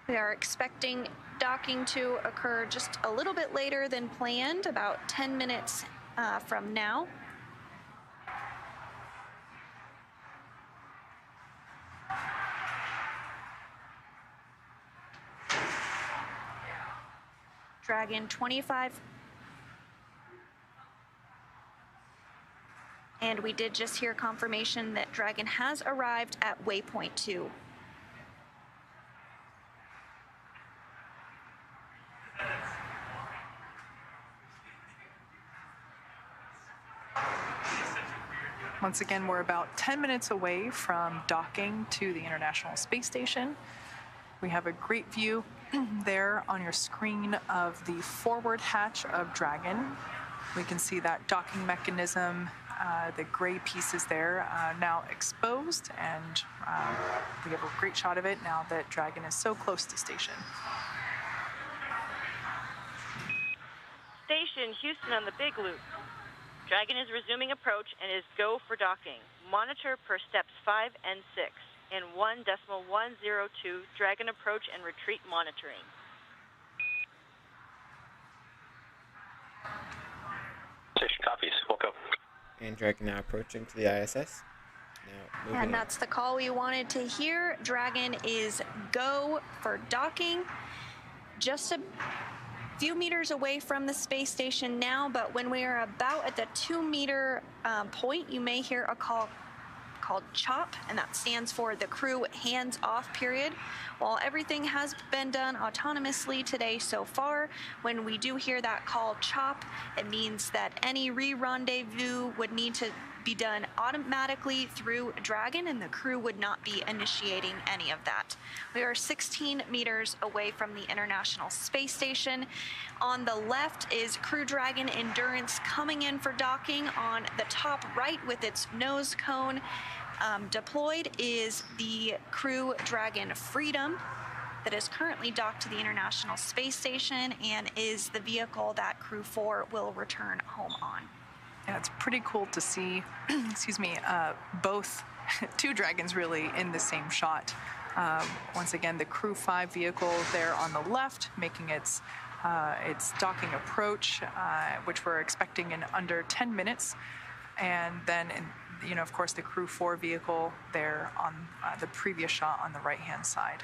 We are expecting docking to occur just a little bit later than planned, about 10 minutes from now. Dragon 25. And we did just hear confirmation that Dragon has arrived at waypoint 2. Once again, we're about 10 minutes away from docking to the International Space Station. We have a great view there on your screen of the forward hatch of Dragon. We can see that docking mechanism, the gray pieces there, now exposed, and we have a great shot of it now that Dragon is so close to station. Station Houston on the Big Loop. Dragon is resuming approach and is go for docking. Monitor per steps 5 and 6 in 1.102 Dragon approach and retreat monitoring. Station copies. Welcome. And Dragon now approaching to the ISS. Now moving And that's the call we wanted to hear. Dragon is go for docking. Just a few meters away from the space station now, but when we are about at the 2-meter point, you may hear a call called CHOP, and that stands for the crew hands-off period. While everything has been done autonomously today so far, when we do hear that call CHOP, it means that any re-rendezvous would need to be done automatically through Dragon, and the crew would not be initiating any of that. We are 16 meters away from the International Space Station. On the left is Crew Dragon Endurance coming in for docking. On the top right with its nose cone deployed is the Crew Dragon Freedom that is currently docked to the International Space Station and is the vehicle that Crew 4 will return home on. Yeah, it's pretty cool to see, excuse me, both two Dragons really in the same shot. Once again, the Crew 5 vehicle there on the left, making its docking approach, which we're expecting in under 10 minutes. And then, of course, the Crew 4 vehicle there on the previous shot on the right-hand side.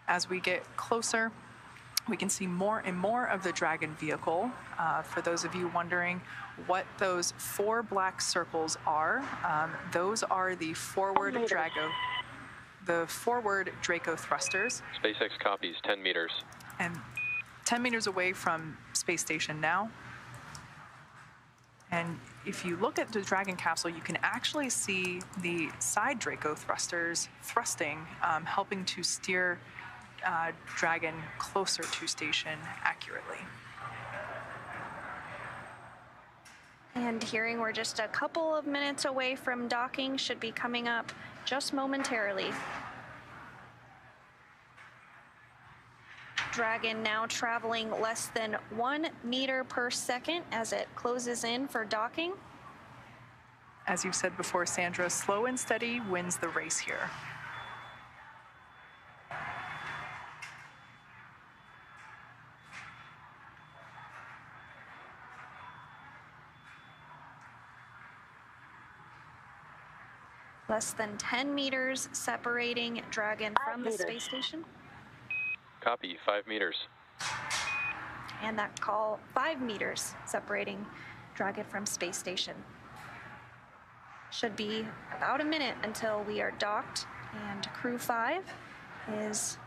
As we get closer, we can see more and more of the Dragon vehicle. For those of you wondering what those 4 black circles are, those are the forward Draco thrusters. SpaceX copies, 10 meters. And 10 meters away from space station now. And if you look at the Dragon capsule, you can actually see the side Draco thrusters thrusting, helping to steer Dragon closer to station accurately. And hearing we're just a couple of minutes away from docking should be coming up just momentarily. Dragon now traveling less than 1 meter per second as it closes in for docking. As you've said before, Sandra, slow and steady wins the race here. Less than 10 meters separating Dragon from the space station. Copy, 5 meters. And that call, 5 meters separating Dragon from space station. Should be about a minute until we are docked and Crew 5 is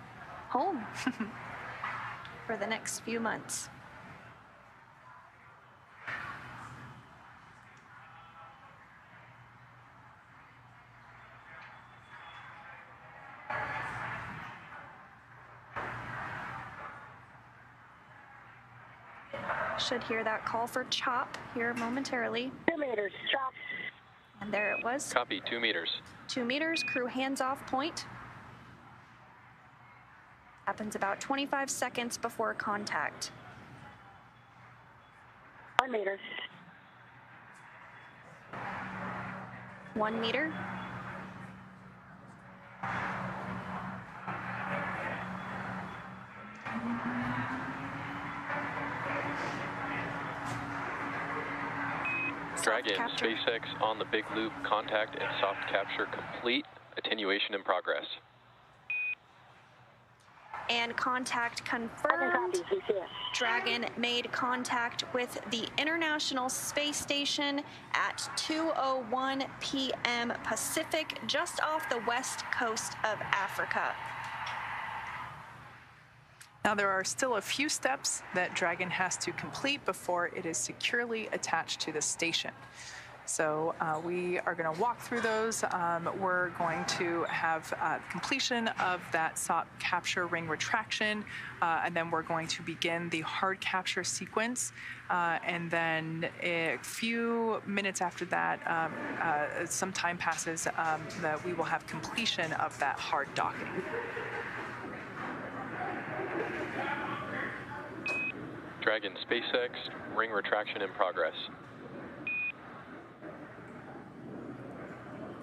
home for the next few months. Should hear that call for CHOP here momentarily. 2 meters, CHOP. And there it was. Copy, 2 meters. 2 meters, crew hands-off point. Happens about 25 seconds before contact. 1 meter. 1 meter. Dragon, SpaceX on the Big Loop, contact and soft capture complete. Attenuation in progress. And contact confirmed. Dragon made contact with the International Space Station at 2:01 p.m. Pacific, just off the west coast of Africa. Now, there are still a few steps that Dragon has to complete before it is securely attached to the station. So we are going to walk through those. We're going to have completion of that soft capture ring retraction, and then we're going to begin the hard capture sequence. And then a few minutes after that, some time passes, that we will have completion of that hard docking. Dragon SpaceX, ring retraction in progress.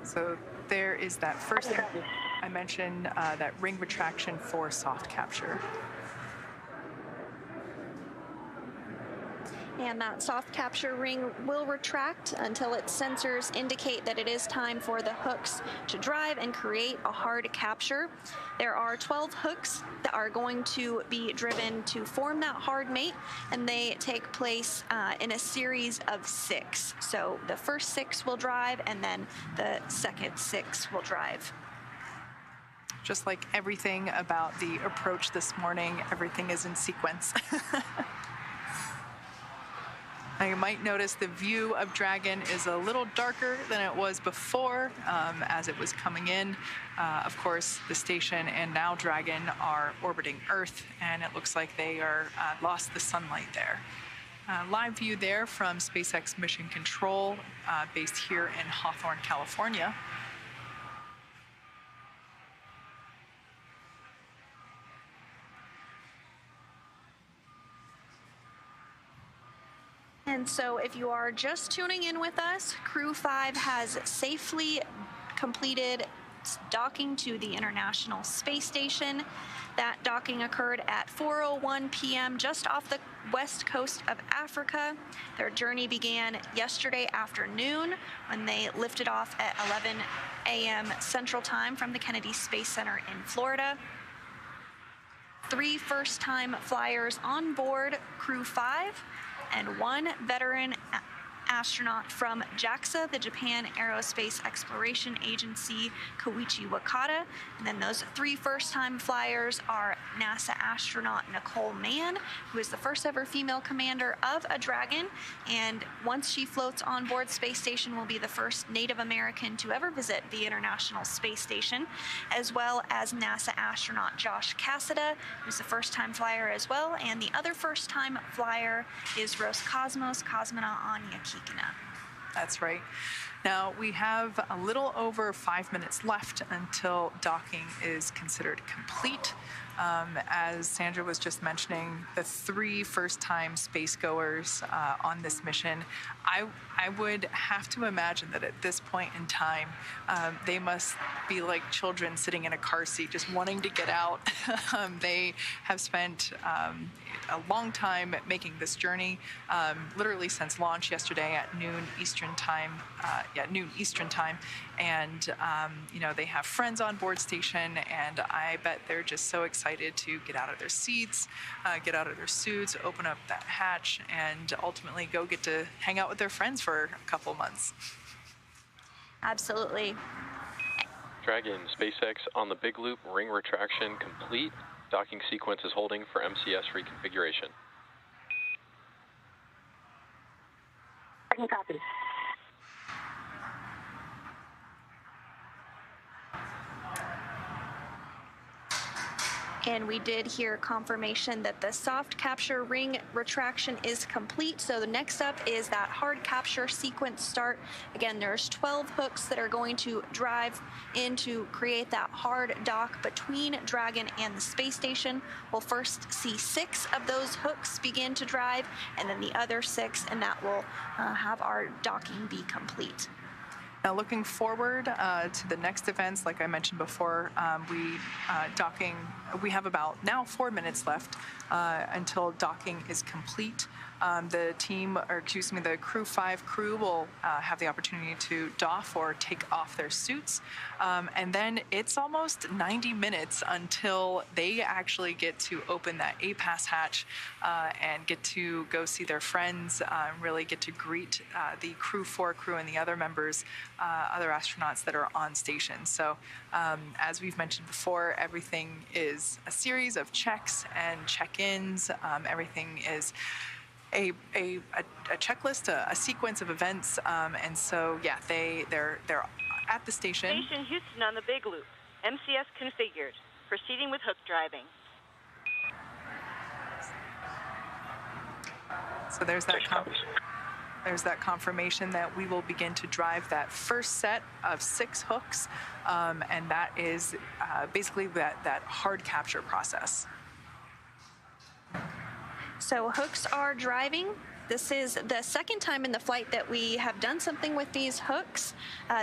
So there is that first thing I mentioned, that ring retraction for soft capture. And that soft capture ring will retract until its sensors indicate that it is time for the hooks to drive and create a hard capture. There are 12 hooks that are going to be driven to form that hard mate, and they take place in a series of 6. So the first 6 will drive, and then the second 6 will drive. Just like everything about the approach this morning, everything is in sequence. Now you might notice the view of Dragon is a little darker than it was before as it was coming in. Of course, the station and now Dragon are orbiting Earth, and it looks like they are lost the sunlight there. Live view there from SpaceX Mission Control, based here in Hawthorne, California. And so if you are just tuning in with us, Crew 5 has safely completed docking to the International Space Station. That docking occurred at 4:01 p.m. just off the west coast of Africa. Their journey began yesterday afternoon when they lifted off at 11 a.m. Central Time from the Kennedy Space Center in Florida. 3 first-time flyers on board Crew 5, and 1 veteran astronaut from JAXA, the Japan Aerospace Exploration Agency, Koichi Wakata. And then those 3 first-time flyers are NASA astronaut Nicole Mann, who is the first ever female commander of a Dragon, and once she floats on board Space Station will be the first Native American to ever visit the International Space Station, as well as NASA astronaut Josh Cassada, who's the first-time flyer as well, and the other first-time flyer is Roscosmos cosmonaut Anya Kikina. That's right. Now, we have a little over 5 minutes left until docking is considered complete. As Sandra was just mentioning, the 3 first-time spacegoers on this mission, I would have to imagine that at this point in time, they must be like children sitting in a car seat, just wanting to get out. They have spent a long time making this journey, literally since launch yesterday at noon Eastern time. And you know, they have friends on board station, and I bet they're just so excited to get out of their seats, get out of their suits, open up that hatch, and ultimately go get to hang out with their friends for a couple months. Absolutely. Dragon SpaceX on the big loop, ring retraction complete. Docking sequence is holding for MCS reconfiguration. I can copy. And we did hear confirmation that the soft capture ring retraction is complete. So the next up is that hard capture sequence start. Again, there's 12 hooks that are going to drive in to create that hard dock between Dragon and the space station. We'll first see 6 of those hooks begin to drive, and then the other 6, and that will have our docking be complete. Now, looking forward to the next events, like I mentioned before, we have about now 4 minutes left until docking is complete. The team, or excuse me, the Crew 5 crew will have the opportunity to doff or take off their suits. And then it's almost 90 minutes until they actually get to open that APAS hatch and get to go see their friends, really get to greet the Crew 4 crew and the other members, other astronauts that are on station. So as we've mentioned before, everything is a series of checks and check-ins. Everything is a checklist, a sequence of events, and so yeah, they're at the station. Station Houston on the Big Loop. MCS configured. Proceeding with hook driving. So there's that confirmation that we will begin to drive that first set of 6 hooks, and that is basically that hard capture process. So hooks are driving. This is the second time in the flight that we have done something with these hooks.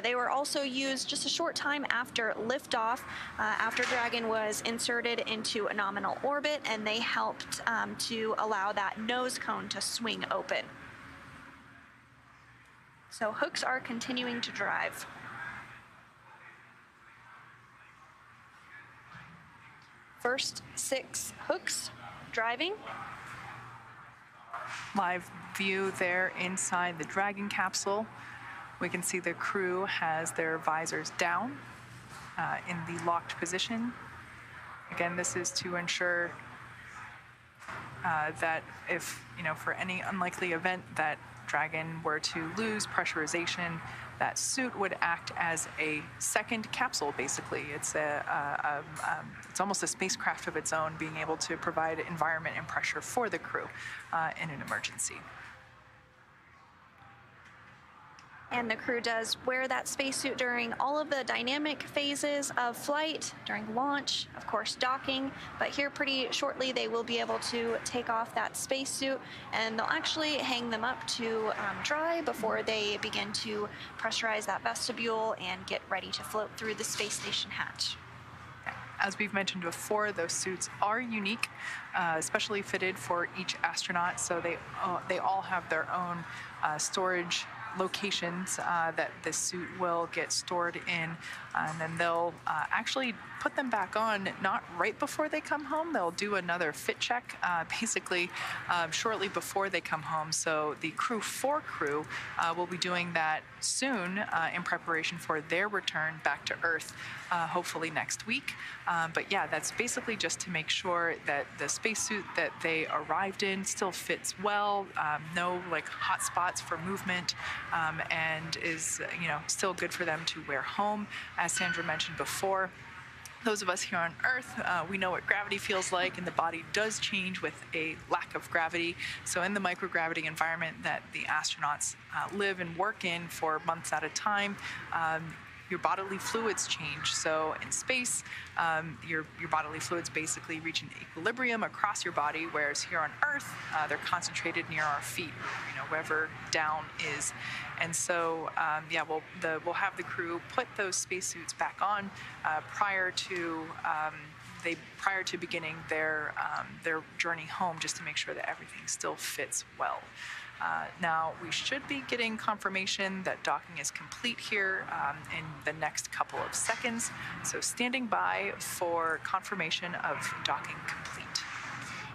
They were also used just a short time after liftoff, after Dragon was inserted into a nominal orbit, and they helped to allow that nose cone to swing open. So hooks are continuing to drive. First 6 hooks driving. Live view there inside the Dragon capsule. We can see the crew has their visors down in the locked position. Again, this is to ensure that if, for any unlikely event that Dragon were to lose pressurization, that suit would act as a second capsule, basically. It's it's almost a spacecraft of its own, being able to provide environment and pressure for the crew in an emergency. And the crew does wear that spacesuit during all of the dynamic phases of flight, during launch, of course docking, but here pretty shortly they will be able to take off that spacesuit, and they'll actually hang them up to dry before they begin to pressurize that vestibule and get ready to float through the space station hatch. As we've mentioned before, those suits are unique, especially fitted for each astronaut, so they all have their own storage locations that the suit will get stored in, and then they'll actually put them back on not right before they come home. They'll do another fit check basically shortly before they come home. So the Crew 4 crew will be doing that soon in preparation for their return back to Earth, hopefully next week. But yeah, that's basically just to make sure that the spacesuit that they arrived in still fits well, no like hot spots for movement, and is still good for them to wear home. As Sandra mentioned before, those of us here on Earth, we know what gravity feels like, and the body does change with a lack of gravity. So in the microgravity environment that the astronauts live and work in for months at a time, your bodily fluids change. So in space, your bodily fluids basically reach an equilibrium across your body, whereas here on Earth, they're concentrated near our feet, wherever down is. And so, yeah, we'll have the crew put those spacesuits back on prior to beginning their journey home, just to make sure that everything still fits well. Now, we should be getting confirmation that docking is complete here in the next couple of seconds. So standing by for confirmation of docking complete.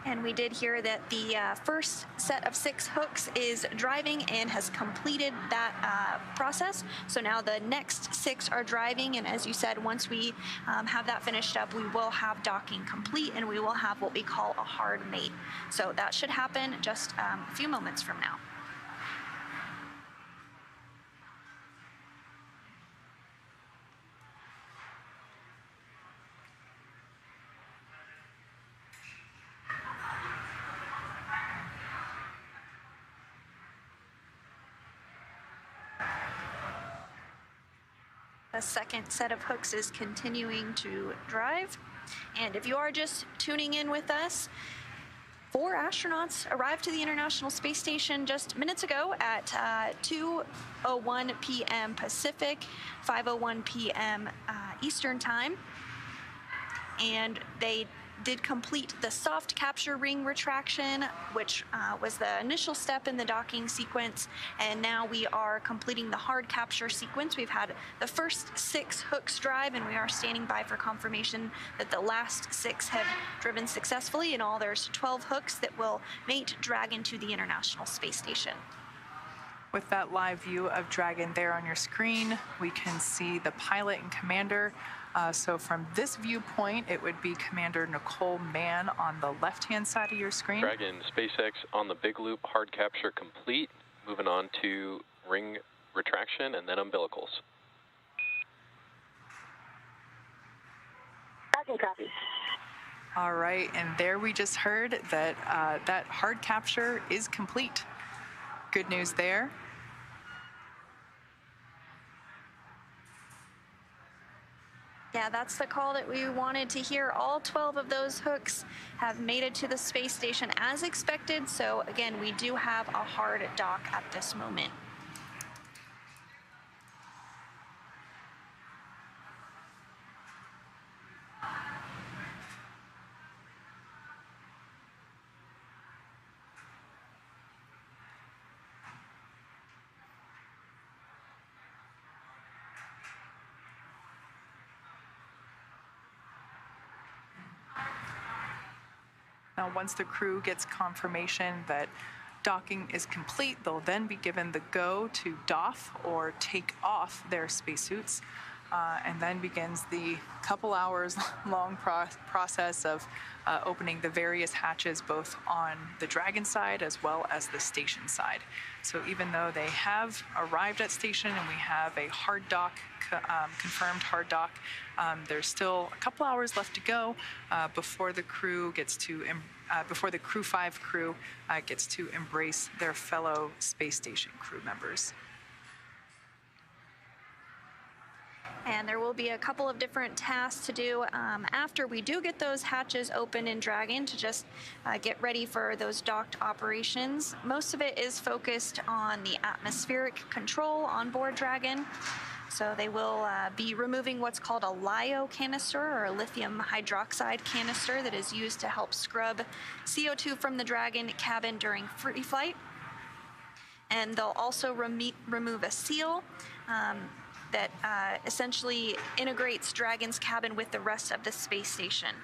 And we did hear that the first set of 6 hooks is driving and has completed that process. So now the next 6 are driving, and as you said, once we have that finished up, we will have docking complete, and we will have what we call a hard mate. So that should happen just a few moments from now. The second set of hooks is continuing to drive. And if you are just tuning in with us, 4 astronauts arrived to the International Space Station just minutes ago at 2:01 p.m. Pacific, 5:01 p.m. Eastern Time. And they did complete the soft capture ring retraction, which was the initial step in the docking sequence, and now we are completing the hard capture sequence. We've had the first 6 hooks drive, and we are standing by for confirmation that the last 6 have driven successfully. In all, there's 12 hooks that will mate Dragon to the International Space Station. With that live view of Dragon there on your screen, we can see the pilot and commander. So from this viewpoint, it would be Commander Nicole Mann on the left-hand side of your screen. Dragon, SpaceX on the big loop, hard capture complete. Moving on to ring retraction and then umbilicals. Dragon copy. All right, and there we just heard that that hard capture is complete. Good news there. Yeah, that's the call that we wanted to hear. All 12 of those hooks have made it to the space station as expected. So again, we do have a hard dock at this moment. Now, once the crew gets confirmation that docking is complete, they'll then be given the go to doff or take off their spacesuits, and then begins the couple hours long process of opening the various hatches both on the Dragon side as well as the station side. So even though they have arrived at station and we have a hard dock, confirmed hard dock, there's still a couple hours left to go before the crew gets to before the Crew 5 crew gets to embrace their fellow space station crew members. And there will be a couple of different tasks to do after we do get those hatches open in Dragon to just get ready for those docked operations. Most of it is focused on the atmospheric control on board Dragon. So they will be removing what's called a LiO canister, or a lithium hydroxide canister, that is used to help scrub CO2 from the Dragon cabin during free flight. And they'll also remove a seal that essentially integrates Dragon's cabin with the rest of the space station.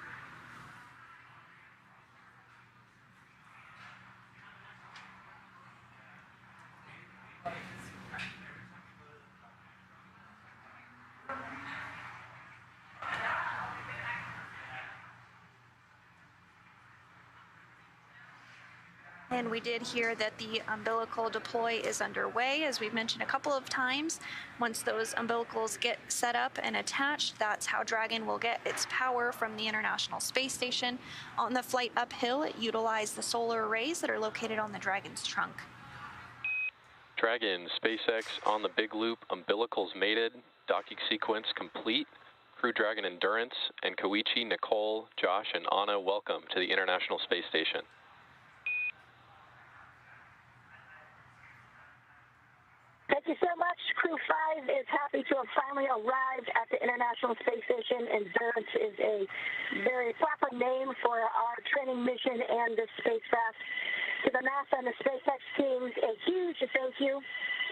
And we did hear that the umbilical deploy is underway, as we've mentioned a couple of times. Once those umbilicals get set up and attached, that's how Dragon will get its power from the International Space Station. On the flight uphill, it utilized the solar arrays that are located on the Dragon's trunk. Dragon, SpaceX on the big loop, umbilicals mated, docking sequence complete. Crew Dragon Endurance and Koichi, Nicole, Josh, and Anna, welcome to the International Space Station. Thank you so much. Crew 5 is happy to have finally arrived at the International Space Station. Endurance is a very proper name for our training mission and this spacecraft. To the NASA and the SpaceX teams, a huge thank you.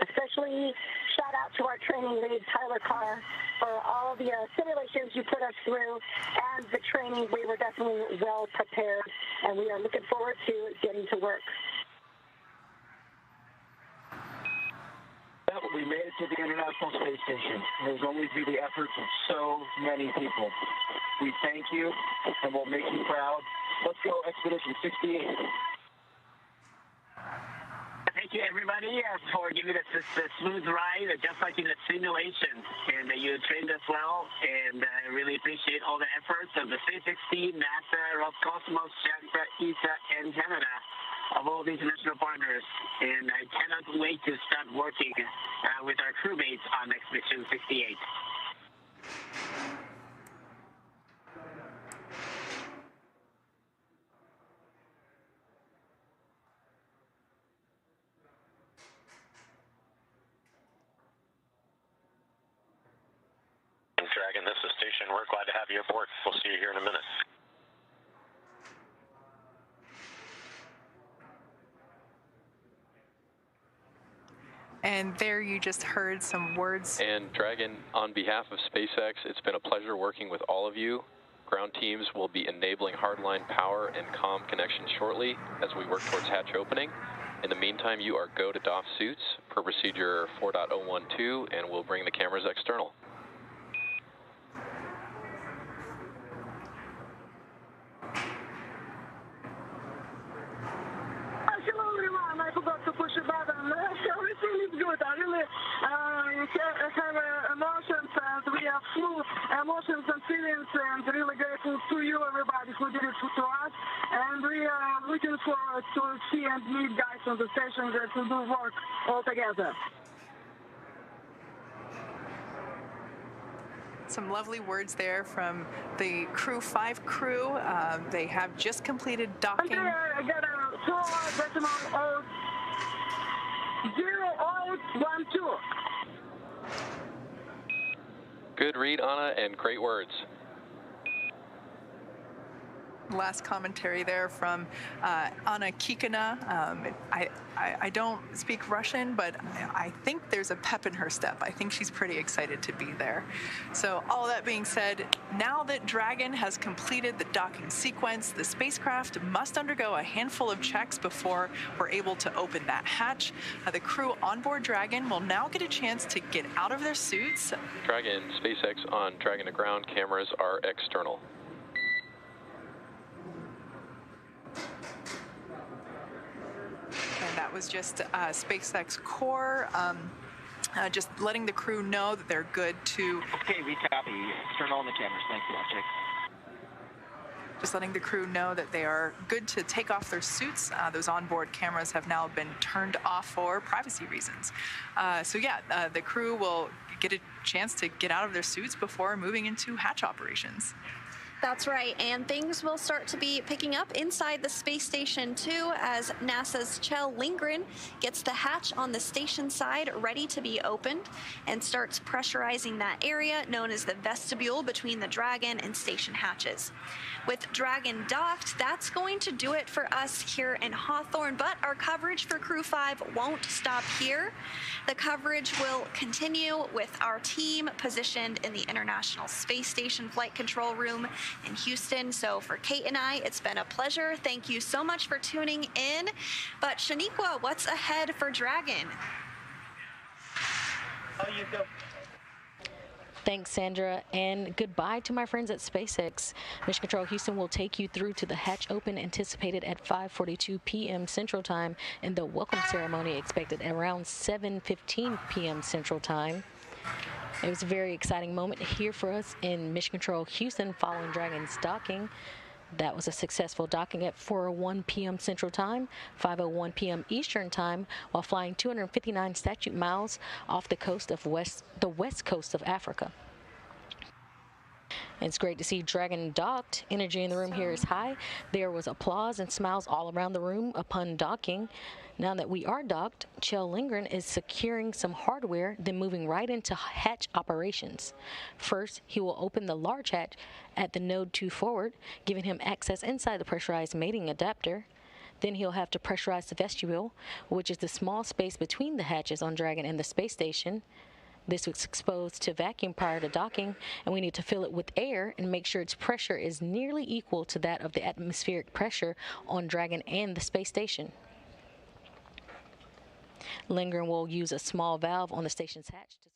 Especially shout out to our training lead, Tyler Carr, for all the simulations you put us through and the training. We were definitely well prepared, and we are looking forward to getting to work. We made it to the International Space Station. There's only through the efforts of so many people. We thank you, and we'll make you proud. Let's go, Expedition 68. Thank you, everybody, for giving us this smooth ride, just like in the simulation. And you trained us well, and I really appreciate all the efforts of the SpaceX team, NASA, Roscosmos, JAXA, ESA, and Canada, of all the international partners. And I cannot wait to start working with our crewmates on Expedition 68. Dragon, this is Station. We're glad to have you aboard. We'll see you here in a minute. And there you just heard some words. And Dragon, on behalf of SpaceX, it's been a pleasure working with all of you. Ground teams will be enabling hardline power and comm connection shortly as we work towards hatch opening. In the meantime, you are go to doff suits per procedure 4.012, and we'll bring the cameras external. Hello everyone, I forgot to push a button. Everything is good. I really have emotions, and we have full emotions and feelings, and really grateful to you everybody who did it to us. And we are looking forward to see and meet guys on the station that will do work all together. Some lovely words there from the Crew 5 crew. They have just completed docking. I got a 4.012. Good read, Anna, and great words. Last commentary there from Anna Kikina. I don't speak Russian, but I think there's a pep in her step. I think she's pretty excited to be there. So all that being said, now that Dragon has completed the docking sequence, the spacecraft must undergo a handful of checks before we're able to open that hatch. The crew on board Dragon will now get a chance to get out of their suits. Dragon, SpaceX on Dragon to ground cameras are external. And that was just SpaceX core, just letting the crew know that they're good to... Okay, we copy. Turn on the cameras. Thank you, Object. Just letting the crew know that they are good to take off their suits. Those onboard cameras have now been turned off for privacy reasons. So yeah, the crew will get a chance to get out of their suits before moving into hatch operations. That's right, and things will start to be picking up inside the space station too, as NASA's Kjell Lindgren gets the hatch on the station side ready to be opened and starts pressurizing that area known as the vestibule between the Dragon and station hatches. With Dragon docked, that's going to do it for us here in Hawthorne, but our coverage for Crew 5 won't stop here. The coverage will continue with our team positioned in the International Space Station Flight Control Room in Houston. So for Kate and I, it's been a pleasure. Thank you so much for tuning in. But Shaniqua, what's ahead for Dragon? Oh, you go. Thanks, Sandra, and goodbye to my friends at SpaceX. Mission Control Houston will take you through to the hatch open anticipated at 5:42 p.m. Central Time, and the welcome ceremony expected around 7:15 p.m. Central Time. It was a very exciting moment here for us in Mission Control Houston following Dragon's docking. That was a successful docking at 4:01 p.m. Central Time, 5:01 p.m. Eastern Time, while flying 259 statute miles off the coast of the west coast of Africa. It's great to see Dragon docked. Energy in the room here is high. There was applause and smiles all around the room upon docking. Now that we are docked, Kjell Lindgren is securing some hardware, then moving right into hatch operations. First, he will open the large hatch at the node 2 forward, giving him access inside the pressurized mating adapter. Then he'll have to pressurize the vestibule, which is the small space between the hatches on Dragon and the space station. This was exposed to vacuum prior to docking, and we need to fill it with air and make sure its pressure is nearly equal to that of the atmospheric pressure on Dragon and the space station. Lindgren will use a small valve on the station's hatch to